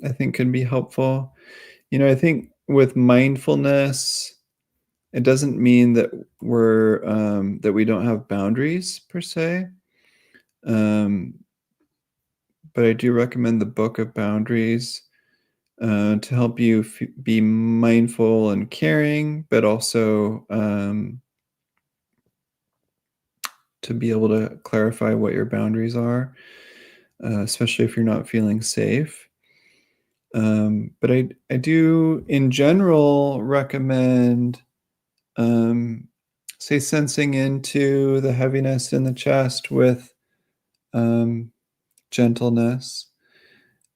I think can be helpful. I think with mindfulness, it doesn't mean that that we don't have boundaries per se. Um, but I do recommend the Book of Boundaries to help you be mindful and caring, but also to be able to clarify what your boundaries are, especially if you're not feeling safe. But I do, in general, recommend, um, say, sensing into the heaviness in the chest with um, gentleness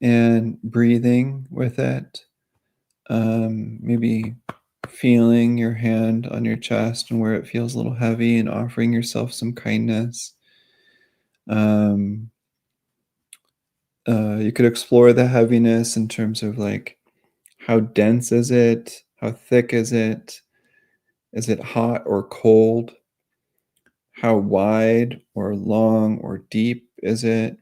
and breathing with it. Maybe feeling your hand on your chest and where it feels a little heavy and offering yourself some kindness. Um, you could explore the heaviness in terms of like how dense is it? How thick is it? Is it hot or cold? How wide or long or deep is it?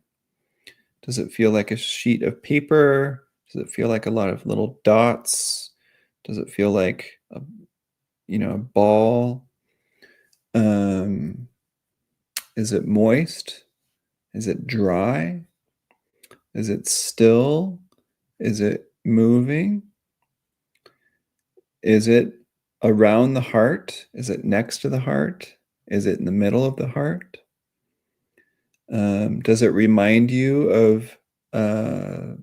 Does it feel like a sheet of paper? Does it feel like a lot of little dots? Does it feel like a ball? Um, is it moist? Is it dry? Is it still? Is it moving? Is it around the heart? Is it next to the heart? Is it in the middle of the heart? Does it remind you of uh,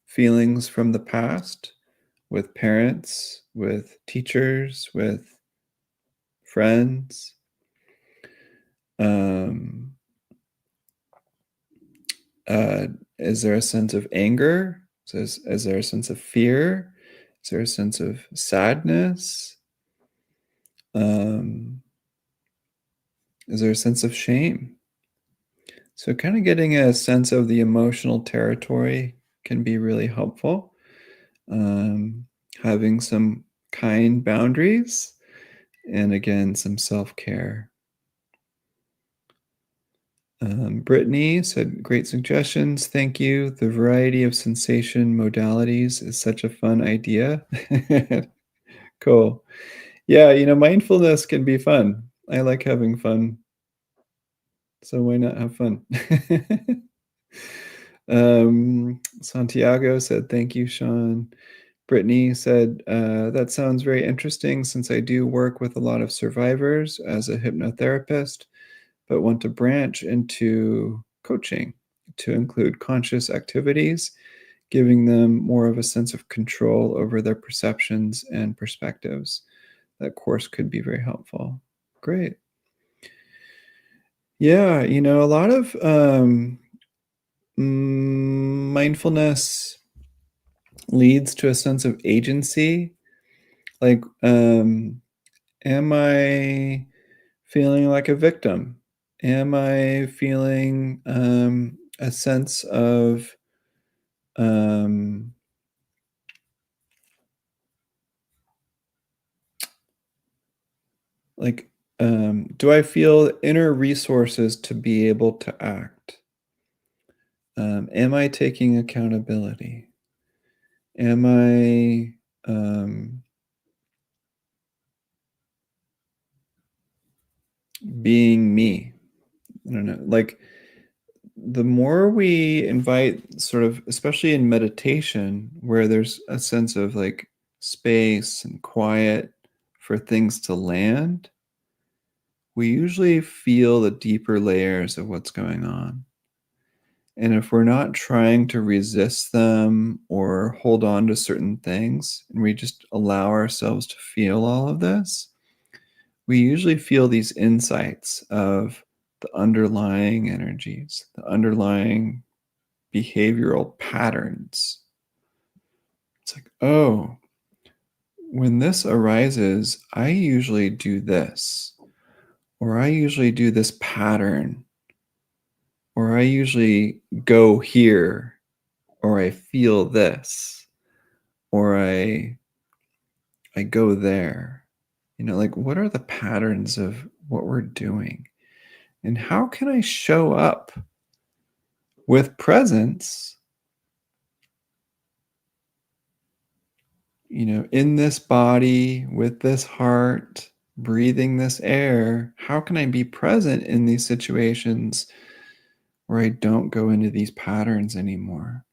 feelings from the past with parents, with teachers, with friends? Um, uh, is there a sense of anger? Is there a sense of fear? Is there a sense of sadness? Um, is there a sense of shame? So, kind of getting a sense of the emotional territory can be really helpful. Um, Having some kind boundaries and again, some self care. Brittany said, great suggestions. Thank you. The variety of sensation modalities is such a fun idea. Cool. Yeah, mindfulness can be fun. I like having fun. So why not have fun? Santiago said, thank you, Sean. Brittany said, that sounds very interesting since I do work with a lot of survivors as a hypnotherapist, but want to branch into coaching to include conscious activities, giving them more of a sense of control over their perceptions and perspectives. That course could be very helpful. Great. Yeah, a lot of mindfulness leads to a sense of agency. Like, am I feeling like a victim? Am I feeling a sense of um, like, do I feel inner resources to be able to act? Am I taking accountability? Am I being me? I don't know. Like, the more we invite, sort of, especially in meditation, where there's a sense of like space and quiet for things to land, we usually feel the deeper layers of what's going on. And if we're not trying to resist them or hold on to certain things, and we just allow ourselves to feel all of this, we usually feel these insights of the underlying energies, the underlying behavioral patterns. It's like, oh, when this arises, I usually do this, or I usually do this pattern, or I usually go here, or I feel this, or I go there. Like what are the patterns of what we're doing? And how can I show up with presence, in this body, with this heart, breathing this air? How can I be present in these situations where I don't go into these patterns anymore?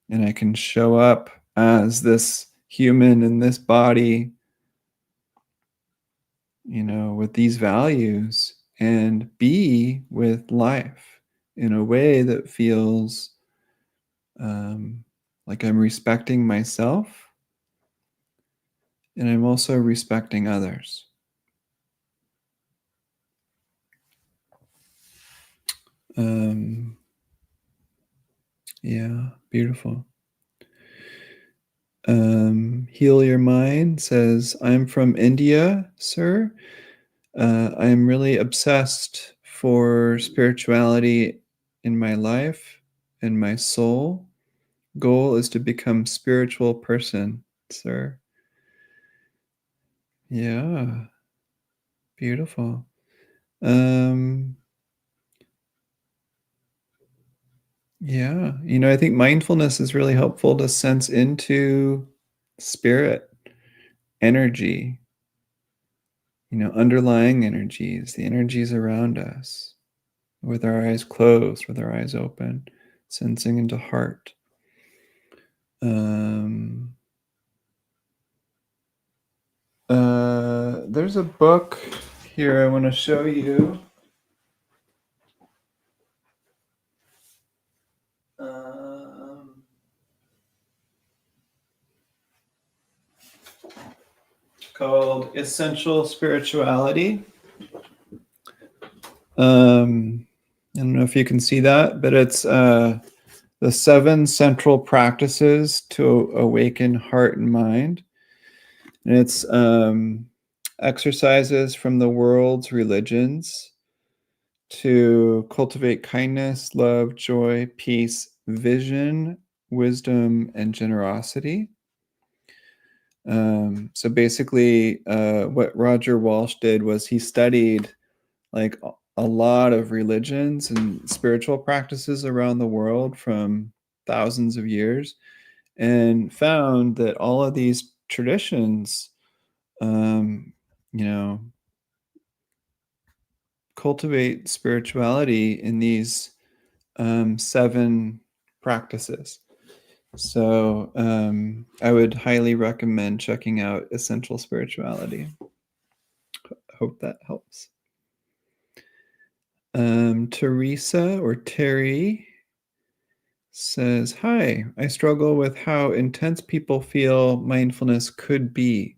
And I can show up as this human in this body, with these values and be with life in a way that feels like I'm respecting myself and I'm also respecting others. Yeah, beautiful. Heal Your Mind says, I'm from India, sir. I'm really obsessed for spirituality in my life and my soul. Goal is to become spiritual person, sir. Yeah, beautiful. Um, yeah, I think mindfulness is really helpful to sense into spirit, energy, underlying energies, the energies around us, with our eyes closed, with our eyes open, sensing into heart. There's a book here I want to show you. Called Essential Spirituality. I don't know if you can see that, but it's the 7 central practices to awaken heart and mind. And it's exercises from the world's religions to cultivate kindness, love, joy, peace, vision, wisdom, and generosity. So basically, what Roger Walsh did was he studied like a lot of religions and spiritual practices around the world from thousands of years and found that all of these traditions, um, you know, cultivate spirituality in these 7 practices. So I would highly recommend checking out Essential Spirituality. Hope that helps. Teresa or Terry says, hi, I struggle with how intense people feel mindfulness could be.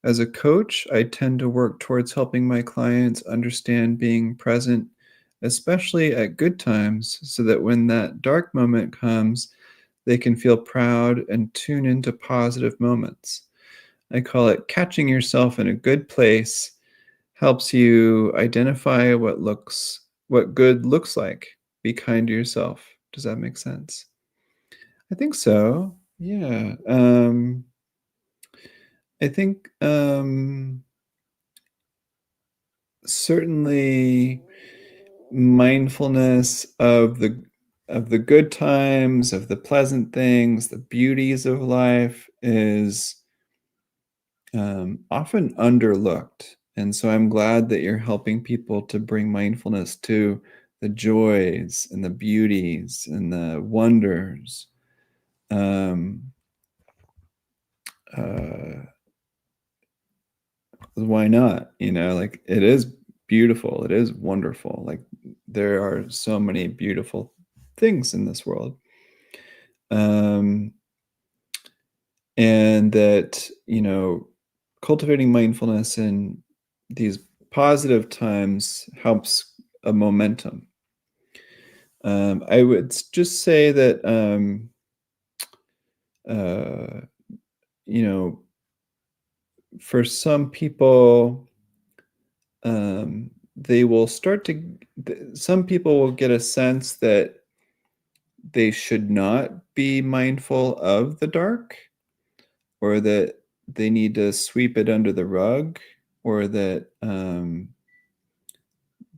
As a coach, I tend to work towards helping my clients understand being present, especially at good times, so that when that dark moment comes, they can feel proud and tune into positive moments. I call it catching yourself in a good place, helps you identify what good looks like. Be kind to yourself. Does that make sense? I think so. Yeah. I think certainly mindfulness of the good times, of the pleasant things, the beauties of life is often underlooked. And so I'm glad that you're helping people to bring mindfulness to the joys and the beauties and the wonders. Um, why not? Like, it is beautiful. It is wonderful. Like, there are so many beautiful things in this world. Um, and that, cultivating mindfulness in these positive times helps a momentum. I would just say that, uh, you know, for some people, they will start to, some people will get a sense that they should not be mindful of the dark, or that they need to sweep it under the rug, or that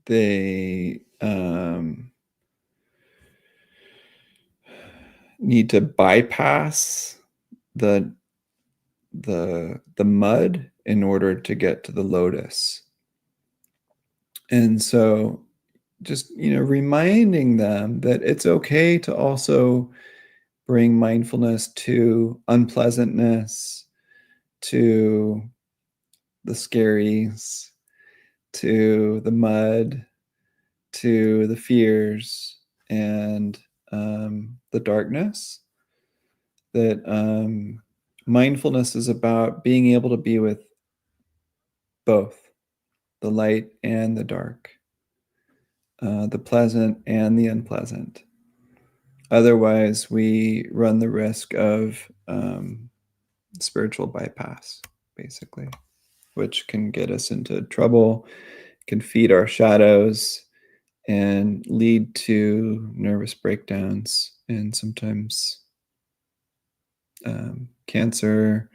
they need to bypass the the mud in order to get to the lotus. And so just, reminding them that it's okay to also bring mindfulness to unpleasantness, to the scaries, to the mud, to the fears, and the darkness. That mindfulness is about being able to be with both the light and the dark, the pleasant and the unpleasant. Otherwise, we run the risk of spiritual bypass, basically, which can get us into trouble, can feed our shadows, and lead to nervous breakdowns, and sometimes cancer,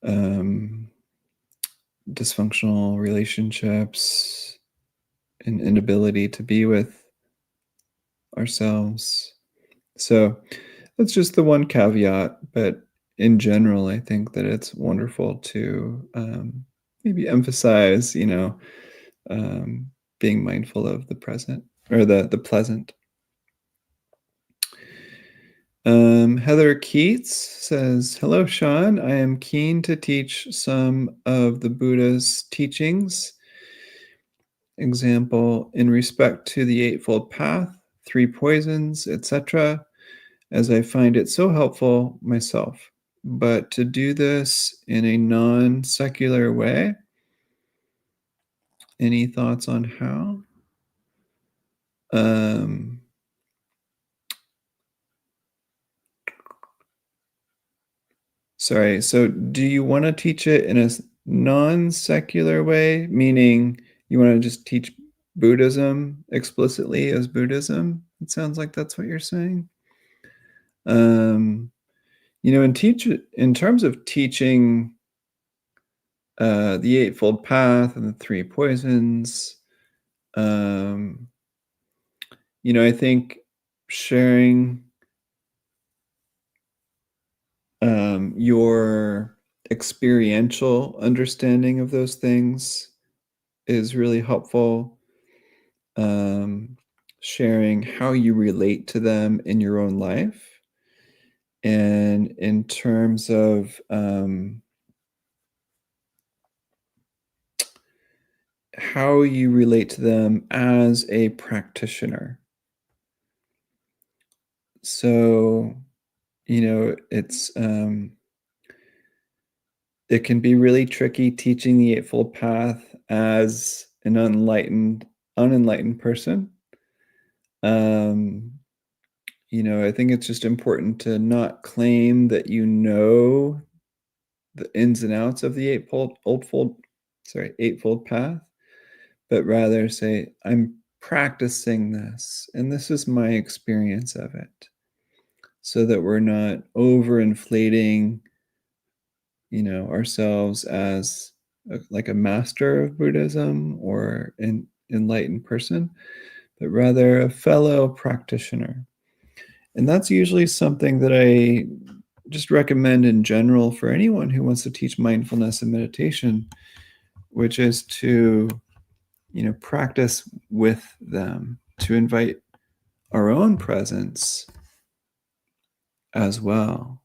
um, dysfunctional relationships, an inability to be with ourselves. So that's just the one caveat. But in general, I think that it's wonderful to maybe emphasize, being mindful of the present, or the pleasant. Heather Keats says, "Hello, Sean. I am keen to teach some of the Buddha's teachings. Example, in respect to the Eightfold Path, three poisons, etc., as I find it so helpful myself. But to do this in a non-secular way, any thoughts on how?" Sorry, so do you want to teach it in a non-secular way, meaning you want to just teach Buddhism explicitly as Buddhism? It sounds like that's what you're saying. In terms of teaching the Eightfold Path and the three poisons, I think sharing your experiential understanding of those things is really helpful. Sharing how you relate to them in your own life, and in terms of how you relate to them as a practitioner. So, it can be really tricky teaching the Eightfold Path as an unenlightened person. I think it's just important to not claim that you know the ins and outs of the Eightfold Path, but rather say, I'm practicing this, and this is my experience of it, so that we're not overinflating, ourselves as like a master of Buddhism or an enlightened person, but rather a fellow practitioner. And that's usually something that I just recommend in general for anyone who wants to teach mindfulness and meditation, which is to, practice with them, to invite our own presence as well.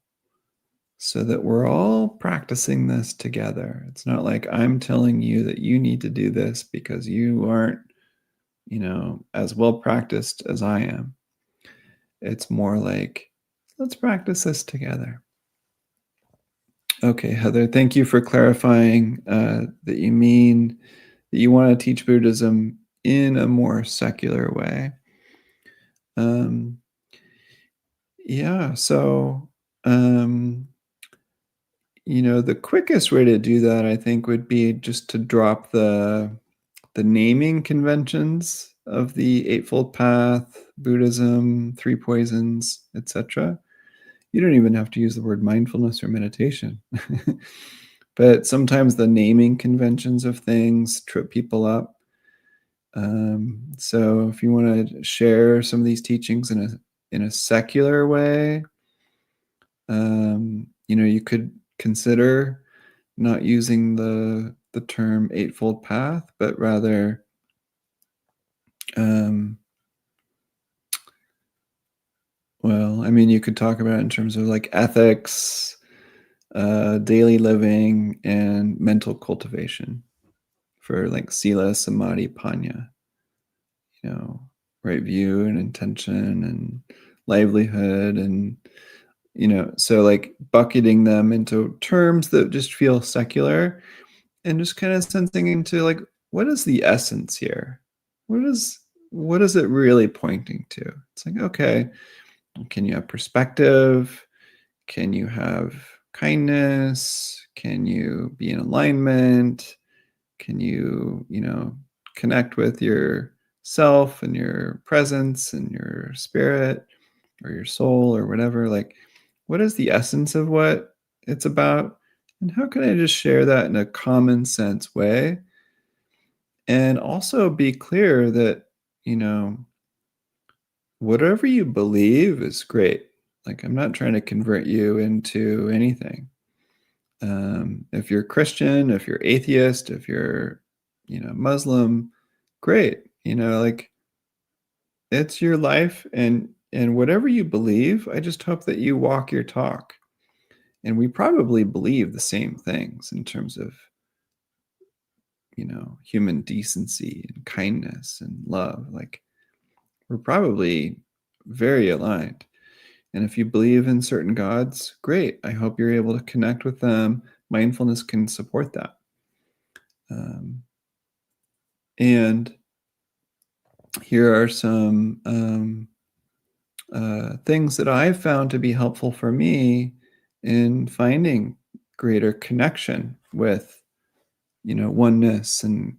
so that we're all practicing this together. It's not like I'm telling you that you need to do this because you aren't, as well practiced as I am. It's more like, let's practice this together. Okay, Heather, thank you for clarifying that you mean that you want to teach Buddhism in a more secular way. Um, yeah, so, the quickest way to do that, I think, would be just to drop the naming conventions of the Eightfold Path, Buddhism, Three Poisons, etc. You don't even have to use the word mindfulness or meditation. But sometimes the naming conventions of things trip people up. So if you want to share some of these teachings in a secular way, you could consider not using the term Eightfold Path, but rather, you could talk about it in terms of like ethics, daily living, and mental cultivation for like sila, samadhi, panya. Right view and intention and livelihood, and so like bucketing them into terms that just feel secular, and just kind of sensing into like, what is the essence here? What is it really pointing to? It's like, okay, can you have perspective? Can you have kindness? Can you be in alignment? Can you, connect with your self and your presence and your spirit or your soul or whatever? Like, what is the essence of what it's about? And how can I just share that in a common sense way? And also be clear that, you know, whatever you believe is great. Like, I'm not trying to convert you into anything. If you're Christian, if you're atheist, if you're, Muslim, great. Like, it's your life, and whatever you believe, I just hope that you walk your talk. And we probably believe the same things in terms of, human decency and kindness and love. Like, we're probably very aligned. And if you believe in certain gods, great. I hope you're able to connect with them. Mindfulness can support that. And here are some things that I've found to be helpful for me in finding greater connection with, oneness and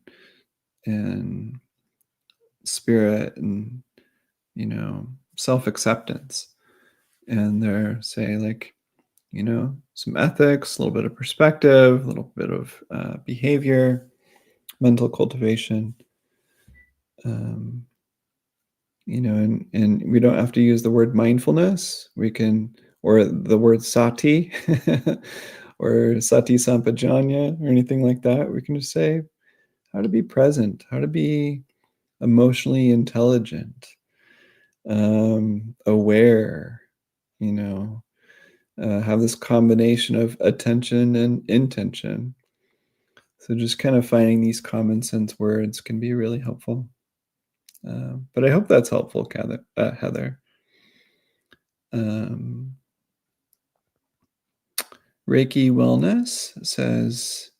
spirit and, self-acceptance. And they're say like, some ethics, a little bit of perspective, a little bit of behavior, mental cultivation. And we don't have to use the word mindfulness. We can, or the word sati, or sati sampajanya, or anything like that. We can just say how to be present, how to be emotionally intelligent, aware, have this combination of attention and intention. So just kind of finding these common sense words can be really helpful. But I hope that's helpful, Heather. Reiki Wellness says,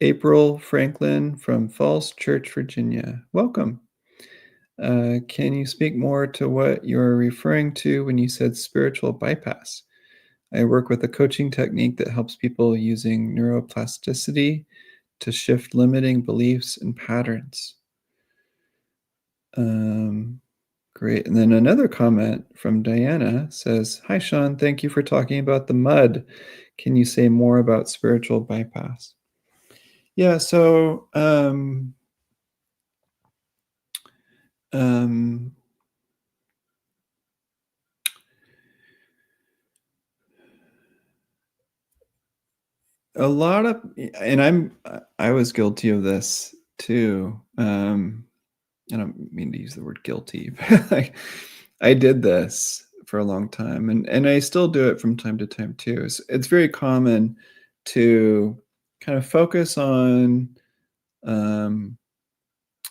April Franklin from Falls Church, Virginia. Welcome. Can you speak more to what you're referring to when you said spiritual bypass? I work with a coaching technique that helps people using neuroplasticity to shift limiting beliefs and patterns. Great. And then another comment from Diana says, Hi, Sean. Thank you for talking about the mud. Can you say more about spiritual bypass? Yeah, so a lot of, and I was guilty of this too. I don't mean to use the word guilty, but I did this for a long time, and I still do it from time to time too. It's very common to kind of focus on um,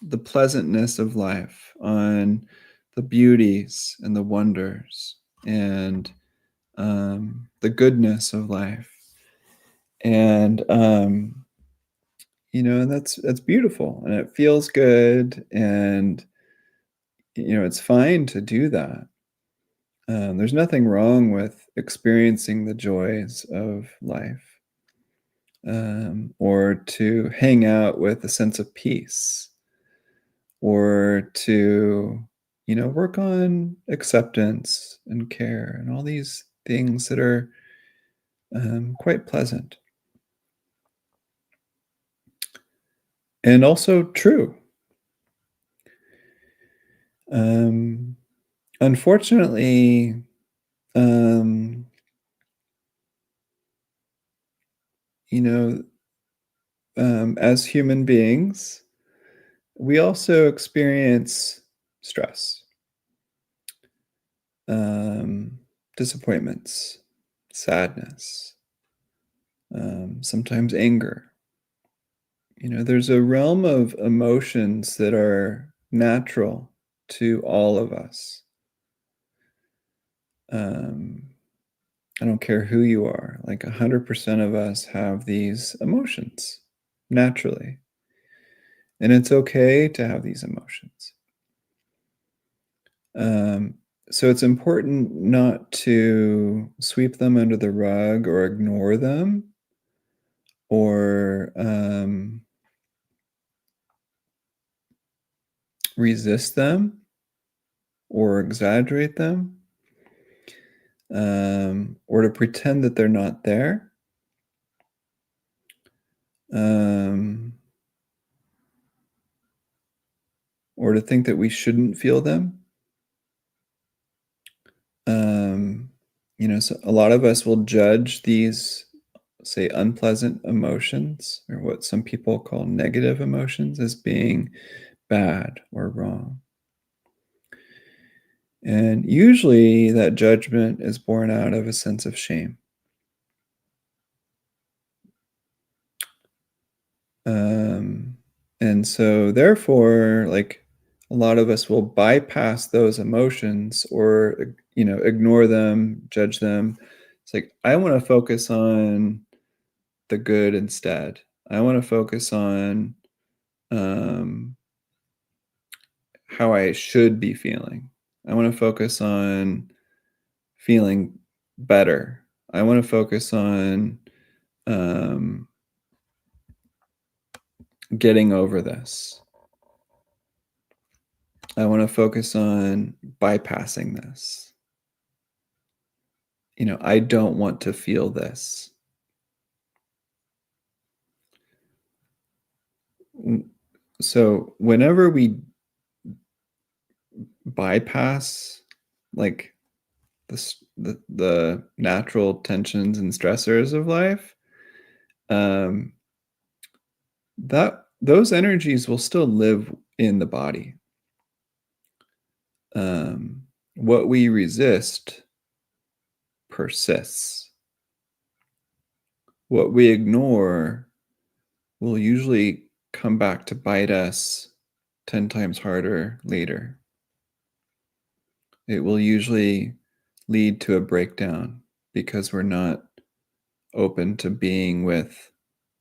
the pleasantness of life, on the beauties and the wonders, and the goodness of life, and and that's beautiful, and it feels good, and it's fine to do that. There's nothing wrong with experiencing the joys of life, or to hang out with a sense of peace, or to, work on acceptance and care and all these things that are quite pleasant and also true. Um, Unfortunately, um, you know, as human beings, we also experience stress, um, disappointments, sadness, sometimes anger. There's a realm of emotions that are natural to all of us. Um, I don't care who you are, like 100% of us have these emotions naturally. And it's okay to have these emotions. Um, so it's important not to sweep them under the rug or ignore them or resist them or exaggerate them, or to pretend that they're not there, um, or to think that we shouldn't feel them. Um, so a lot of us will judge these, say, unpleasant emotions, or what some people call negative emotions, as being bad or wrong. And usually that judgment is born out of a sense of shame. Um, and so, therefore, like a lot of us will bypass those emotions or, ignore them, judge them. It's like, I want to focus on the good instead. I want to focus on um, how I should be feeling. I want to focus on feeling better. I want to focus on um, getting over this. I want to focus on bypassing this. I don't want to feel this. So whenever we bypass like the natural tensions and stressors of life, um, that those energies will still live in the body. What we resist persists. What we ignore will usually come back to bite us 10 times harder later. It will usually lead to a breakdown because we're not open to being with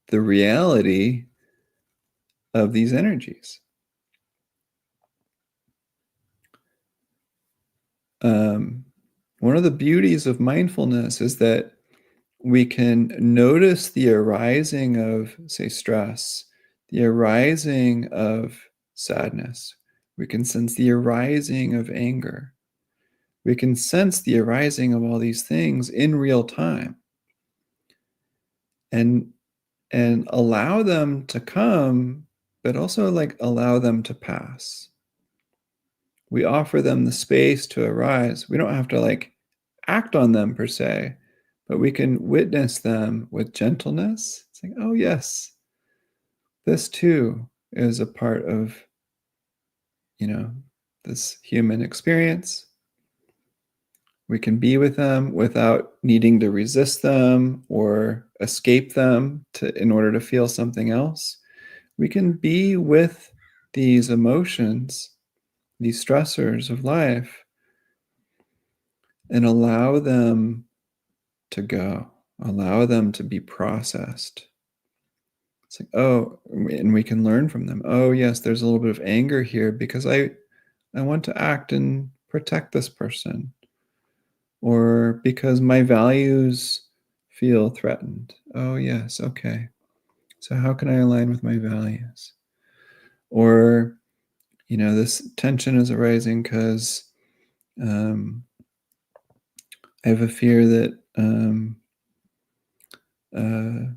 the reality of these energies. Um, One of the beauties of mindfulness is that we can notice the arising of, say, stress, the arising of sadness. We can sense the arising of anger. We can sense the arising of all these things in real time and allow them to come, but also like allow them to pass. We offer them the space to arise. We don't have to like act on them per se, but we can witness them with gentleness. It's like, oh, yes, this too is a part of, this human experience. We can be with them without needing to resist them or escape them in order to feel something else. We can be with these emotions, these stressors of life, and allow them to go, allow them to be processed. It's like, oh, and we can learn from them. Oh, yes, there's a little bit of anger here because I want to act and protect this person, or because my values feel threatened. Oh, yes, okay. So how can I align with my values? Or, this tension is arising because um, I have a fear that uh,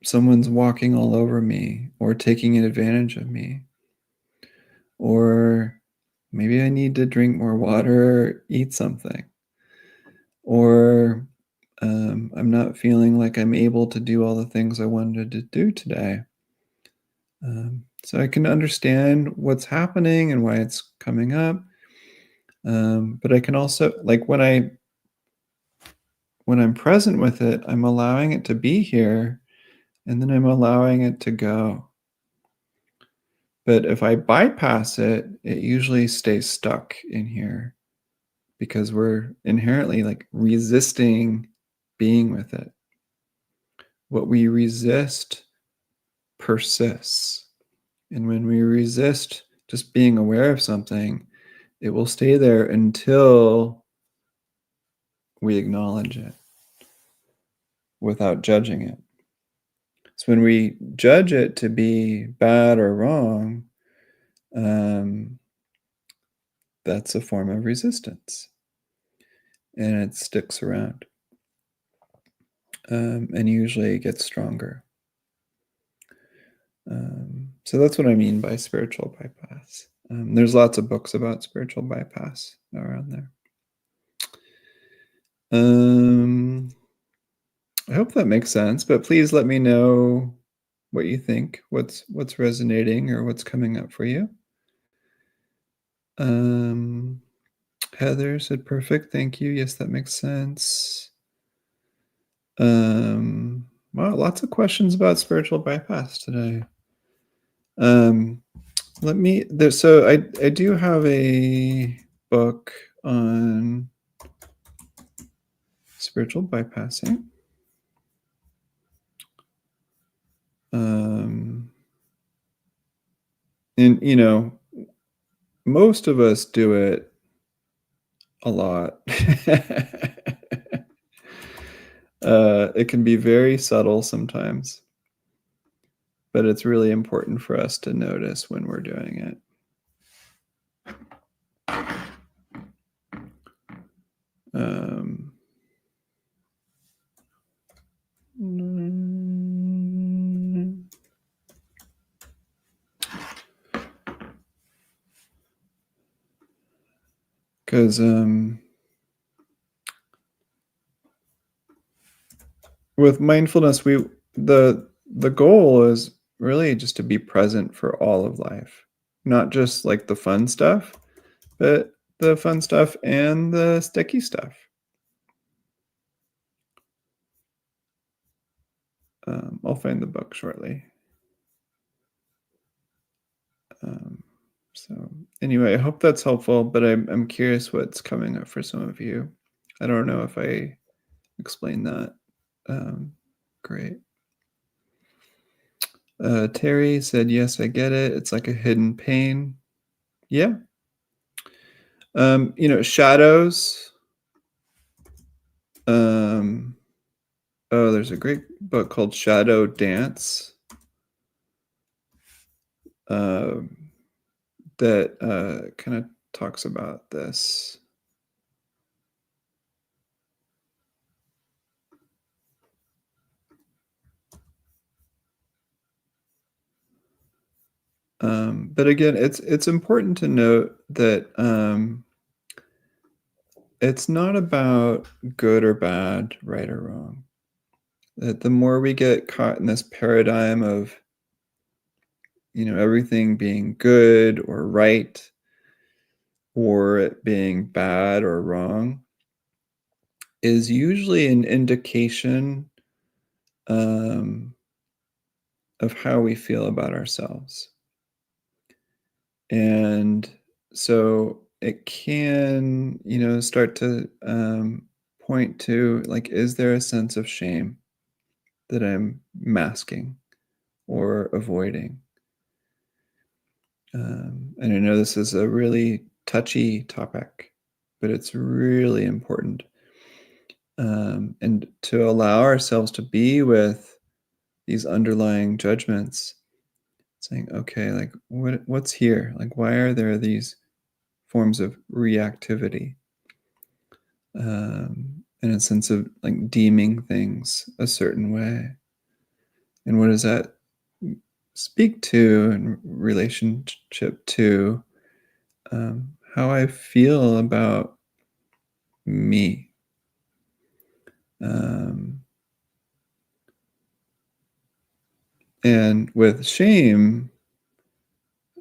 someone's walking all over me or taking advantage of me. Or maybe I need to drink more water or eat something. Or I'm not feeling like I'm able to do all the things I wanted to do today. So I can understand what's happening and why it's coming up. But I can also, like, when I'm present with it, I'm allowing it to be here, and then I'm allowing it to go. But if I bypass it, it usually stays stuck in here because we're inherently like resisting being with it. What we resist persists. And when we resist just being aware of something, it will stay there until we acknowledge it without judging it. So when we judge it to be bad or wrong, that's a form of resistance, and it sticks around, and usually it gets stronger. So that's what I mean by spiritual bypass. There's lots of books about spiritual bypass around there. I hope that makes sense, but please let me know what you think, what's resonating or what's coming up for you. Heather said, perfect, thank you. Yes, that makes sense. Wow, lots of questions about spiritual bypass today. So I do have a book on spiritual bypassing. And most of us do it a lot. It can be very subtle sometimes, but it's really important for us to notice when we're doing it. Because with mindfulness, the goal is really just to be present for all of life, not just like the fun stuff, but the fun stuff and the sticky stuff. I'll find the book shortly. So anyway, I hope that's helpful, but I'm curious what's coming up for some of you. I don't know if I explained that. Great. Terry said, yes, I get it. It's like a hidden pain. Yeah. Shadows. There's a great book called Shadow Dance that kind of talks about this. But again, it's important to note that it's not about good or bad, right or wrong. That the more we get caught in this paradigm of everything being good or right, or it being bad or wrong is usually an indication um, of how we feel about ourselves. And so it can, start to point to, like, is there a sense of shame that I'm masking or avoiding? And I know this is a really touchy topic, but it's really important. And to allow ourselves to be with these underlying judgments, saying, okay, like what's here? Like, why are there these forms of reactivity? And a sense of like deeming things a certain way. And what does that speak to in relationship to how I feel about me? Um, and with shame,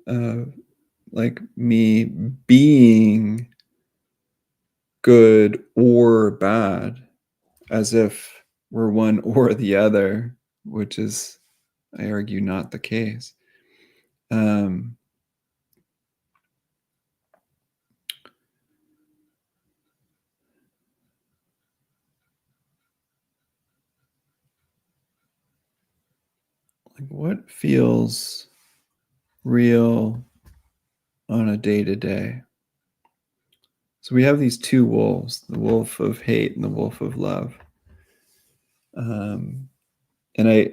uh, like me being good or bad, as if we're one or the other, which is, I argue, not the case. Um, like what feels real on a day to day? So we have these two wolves, the wolf of hate and the wolf of love. Um, and I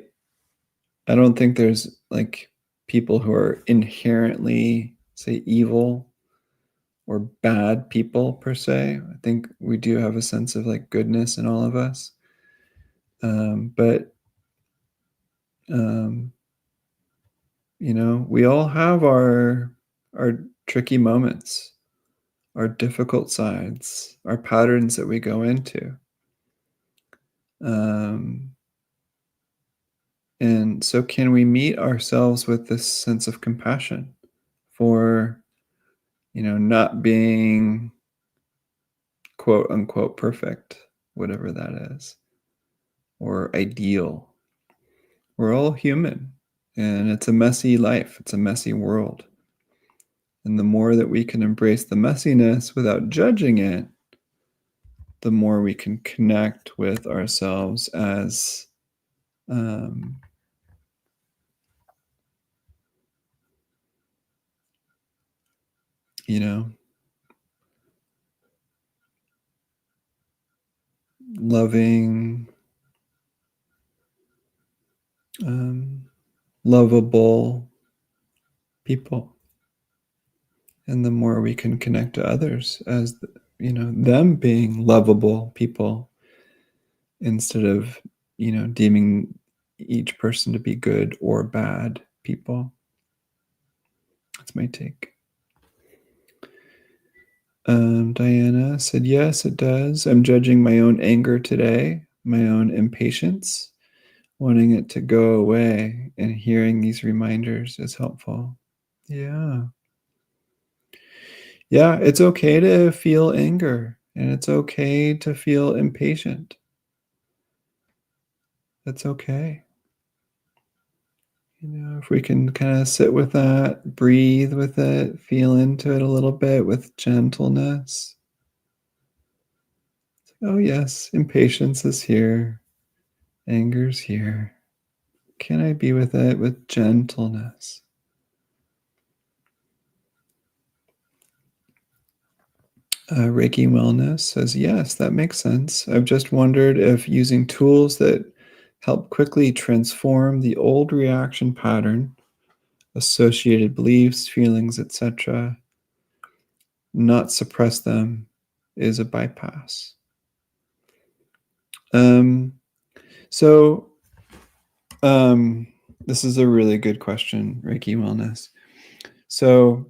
don't think there's like people who are inherently, say, evil or bad people per se. I think we do have a sense of like goodness in all of us. But um, we all have our tricky moments, our difficult sides, our patterns that we go into. Um, and so can we meet ourselves with this sense of compassion for, not being quote unquote perfect, whatever that is, or ideal. We're all human and it's a messy life, it's a messy world. And the more that we can embrace the messiness without judging it, the more we can connect with ourselves as um, you know, loving, um, lovable people. And the more we can connect to others as, them being lovable people instead of, deeming each person to be good or bad people. That's my take. Diana said, yes, it does. I'm judging my own anger today, my own impatience, wanting it to go away, and hearing these reminders is helpful. Yeah. Yeah, it's okay to feel anger and it's okay to feel impatient. That's okay. If we can kind of sit with that, breathe with it, feel into it a little bit with gentleness. Oh, yes, impatience is here, anger's here. Can I be with it with gentleness? Reiki Wellness says, yes, that makes sense. I've just wondered if using tools that help quickly transform the old reaction pattern, associated beliefs, feelings, etc., not suppress them, is a bypass. Um, so, um, this is a really good question, Reiki Wellness. So,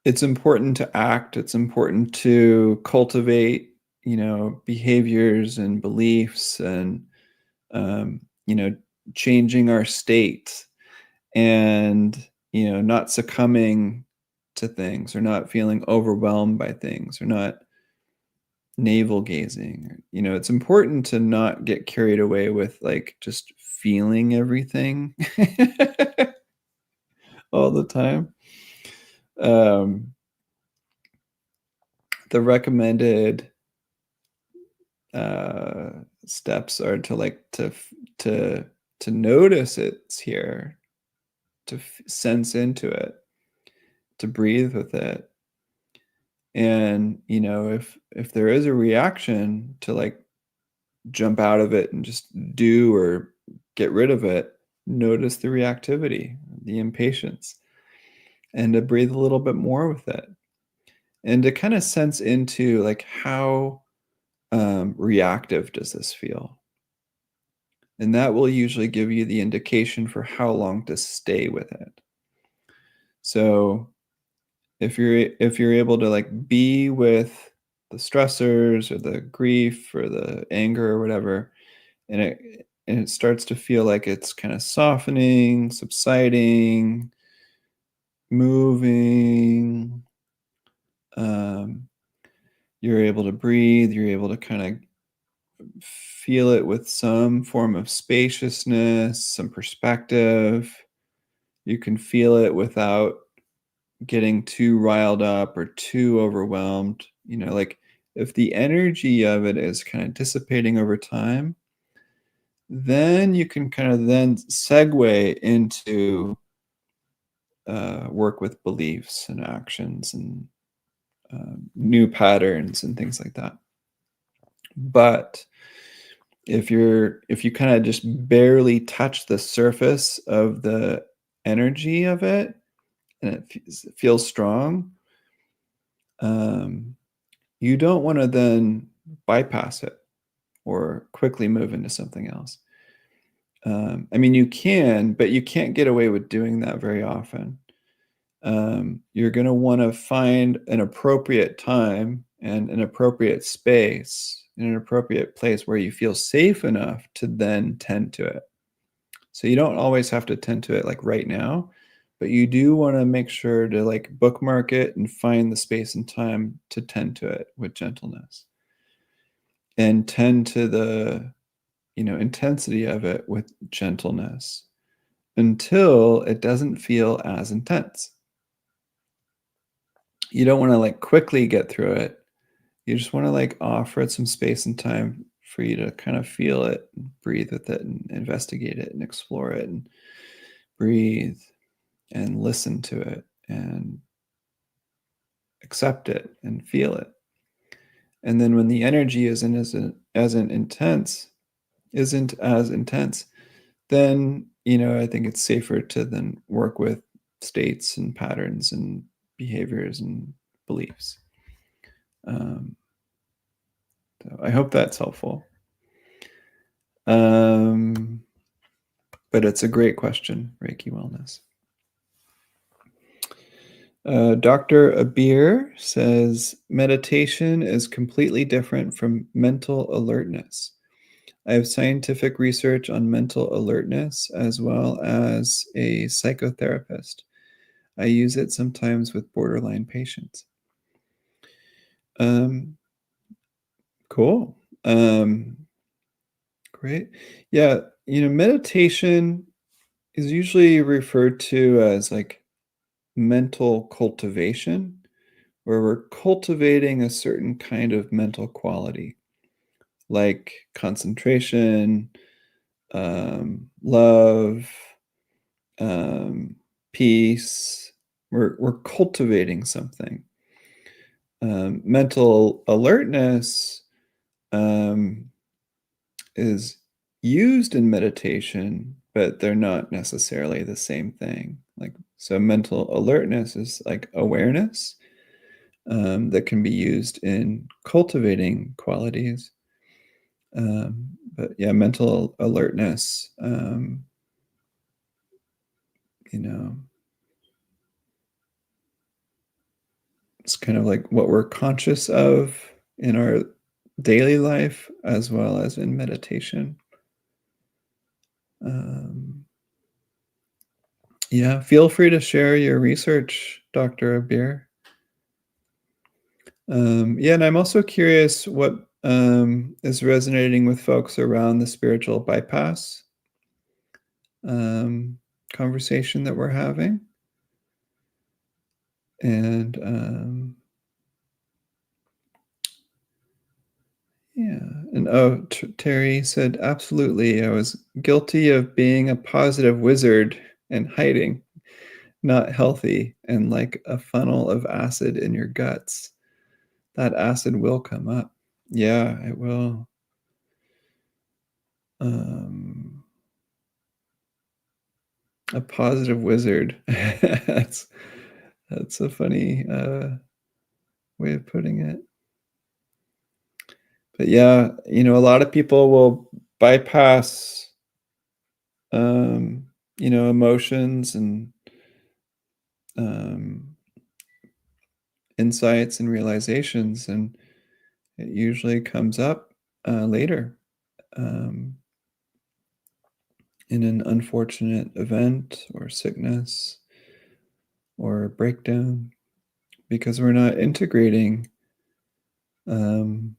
it's important to act, it's important to cultivate, behaviors and beliefs and, um, you know, changing our state. And not succumbing to things, or not feeling overwhelmed by things, or not navel gazing. It's important to not get carried away with like just feeling everything all the time. Um, the recommended uh, steps are to like to to notice it's here, to sense into it, to breathe with it, and if there is a reaction, to like jump out of it and just do or get rid of it, notice the reactivity, the impatience, and to breathe a little bit more with it, and to kind of sense into like how reactive does this feel, and that will usually give you the indication for how long to stay with it. So if you're able to like be with the stressors or the grief or the anger or whatever, and it starts to feel like it's kind of softening, subsiding, moving, um, you're able to breathe, you're able to kind of feel it with some form of spaciousness, some perspective. You can feel it without getting too riled up or too overwhelmed. Like if the energy of it is kind of dissipating over time, then you can kind of then segue into work with beliefs and actions and new patterns and things like that. But if you kind of just barely touch the surface of the energy of it, and it feels strong, um, you don't want to then bypass it or quickly move into something else. I mean, you can, but you can't get away with doing that very often. You're going to want to find an appropriate time and an appropriate space in an appropriate place where you feel safe enough to then tend to it. So you don't always have to tend to it like right now, but you do want to make sure to like bookmark it and find the space and time to tend to it with gentleness, and tend to the intensity of it with gentleness until it doesn't feel as intense. You don't want to like quickly get through it. You just want to like offer it some space and time for you to kind of feel it, and breathe with it, and investigate it, and explore it, and breathe and listen to it, and accept it and feel it. And then when the energy isn't as intense, then I think it's safer to then work with states and patterns and behaviors and beliefs. Um, so I hope that's helpful. But it's a great question, Reiki Wellness. Dr. Abir says, meditation is completely different from mental alertness. I have scientific research on mental alertness as well as a psychotherapist. I use it sometimes with borderline patients. Cool. Great. Yeah, meditation is usually referred to as like mental cultivation, where we're cultivating a certain kind of mental quality, like concentration, love, um, peace. We're cultivating something. Mental alertness um, is used in meditation, but they're not necessarily the same thing. Like, so mental alertness is like awareness that can be used in cultivating qualities. But yeah, mental alertness, you know, it's kind of like what we're conscious of in our daily life as well as in meditation. Um, Yeah, feel free to share your research, Dr. Abir. Yeah, and I'm also curious what is resonating with folks around the spiritual bypass um, conversation that we're having. And yeah, and oh, Terry said, absolutely. I was guilty of being a positive wizard and hiding, not healthy, and like a funnel of acid in your guts. That acid will come up. Yeah, it will. Um, a positive wizard. That's a funny way of putting it. But yeah, a lot of people will bypass, um, emotions and um, insights and realizations, and it usually comes up later um, in an unfortunate event or sickness or breakdown because we're not integrating um,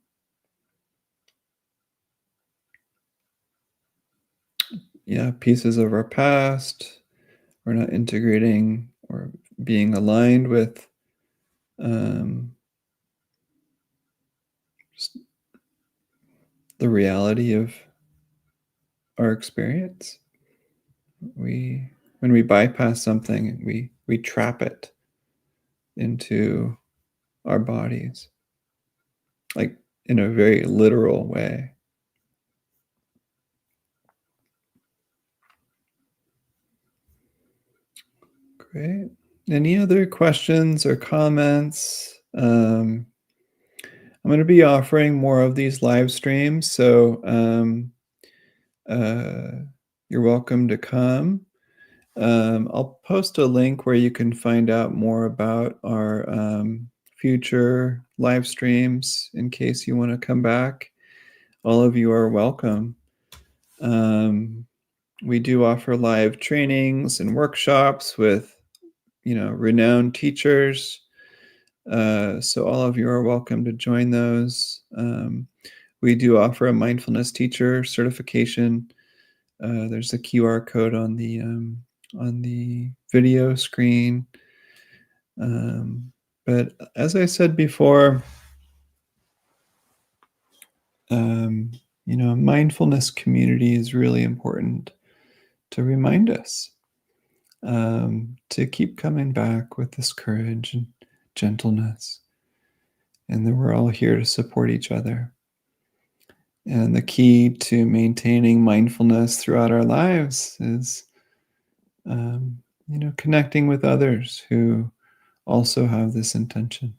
pieces of our past. We're not integrating or being aligned with um, just the reality of our experience. When we bypass something, we trap it into our bodies, like in a very literal way. Great. Any other questions or comments? I'm going to be offering more of these live streams, so uh, you're welcome to come. I'll post a link where you can find out more about our future live streams in case you want to come back. All of you are welcome. We do offer live trainings and workshops with, renowned teachers. So all of you are welcome to join those. We do offer a mindfulness teacher certification. There's a QR code on the video screen. But as I said before, mindfulness community is really important to remind us to keep coming back with this courage and gentleness, and that we're all here to support each other. And the key to maintaining mindfulness throughout our lives is, connecting with others who also have this intention.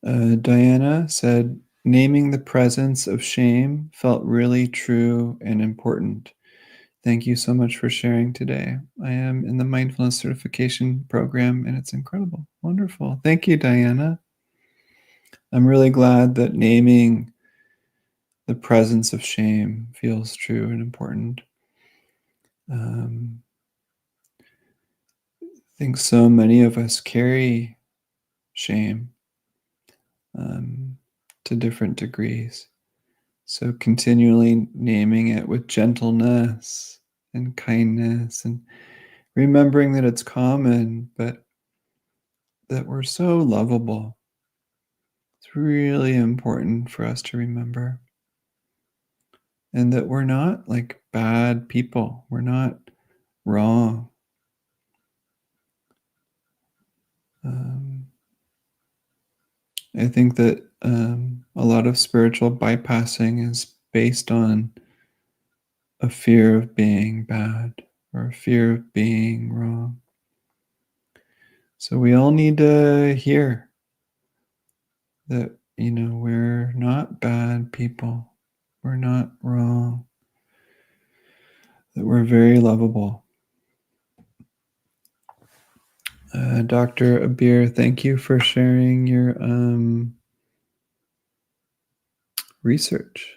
Diana said, naming the presence of shame felt really true and important. Thank you so much for sharing today. I am in the mindfulness certification program and it's incredible. Wonderful. Thank you, Diana. I'm really glad that naming the presence of shame feels true and important. I think so many of us carry shame to different degrees. So continually naming it with gentleness and kindness and remembering that it's common, but that we're so lovable. It's really important for us to remember. And that we're not like bad people. We're not wrong. I think that a lot of spiritual bypassing is based on a fear of being bad or a fear of being wrong. So we all need to hear that, we're not bad people. We're not wrong. That we're very lovable. Dr. Abir, thank you for sharing your research.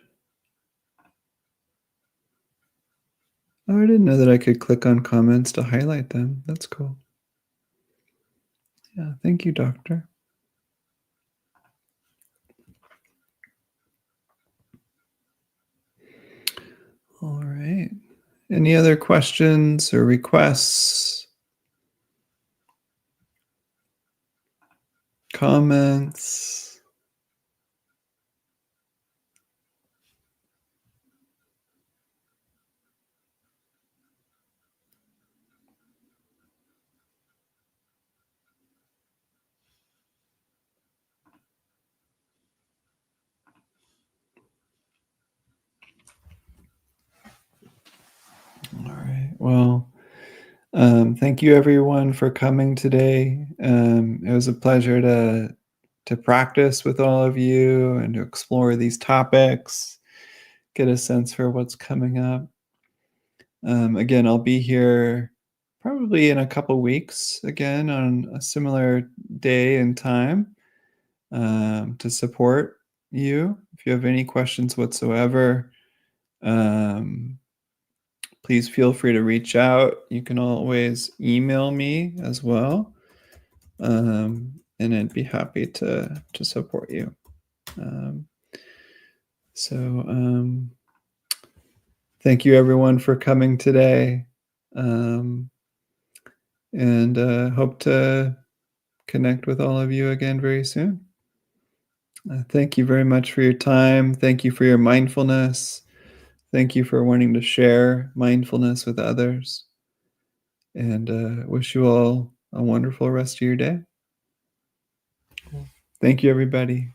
Oh, I didn't know that I could click on comments to highlight them. That's cool. Yeah, thank you, doctor. All right. Any other questions or requests, comments? All right. Well, thank you everyone for coming today. It was a pleasure to practice with all of you and to explore these topics, get a sense for what's coming up. Again, I'll be here probably in a couple weeks again on a similar day and time to support you. If you have any questions whatsoever, um, please feel free to reach out. You can always email me as well, and I'd be happy to support you. Um, so thank you everyone for coming today, and hope to connect with all of you again very soon. Thank you very much for your time. Thank you for your mindfulness. Thank you for wanting to share mindfulness with others. And wish you all a wonderful rest of your day. Thank you, everybody.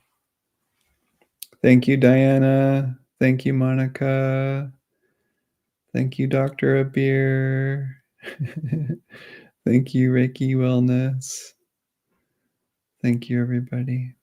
Thank you, Diana. Thank you, Monica. Thank you, Dr. Abir. Thank you, Reiki Wellness. Thank you, everybody.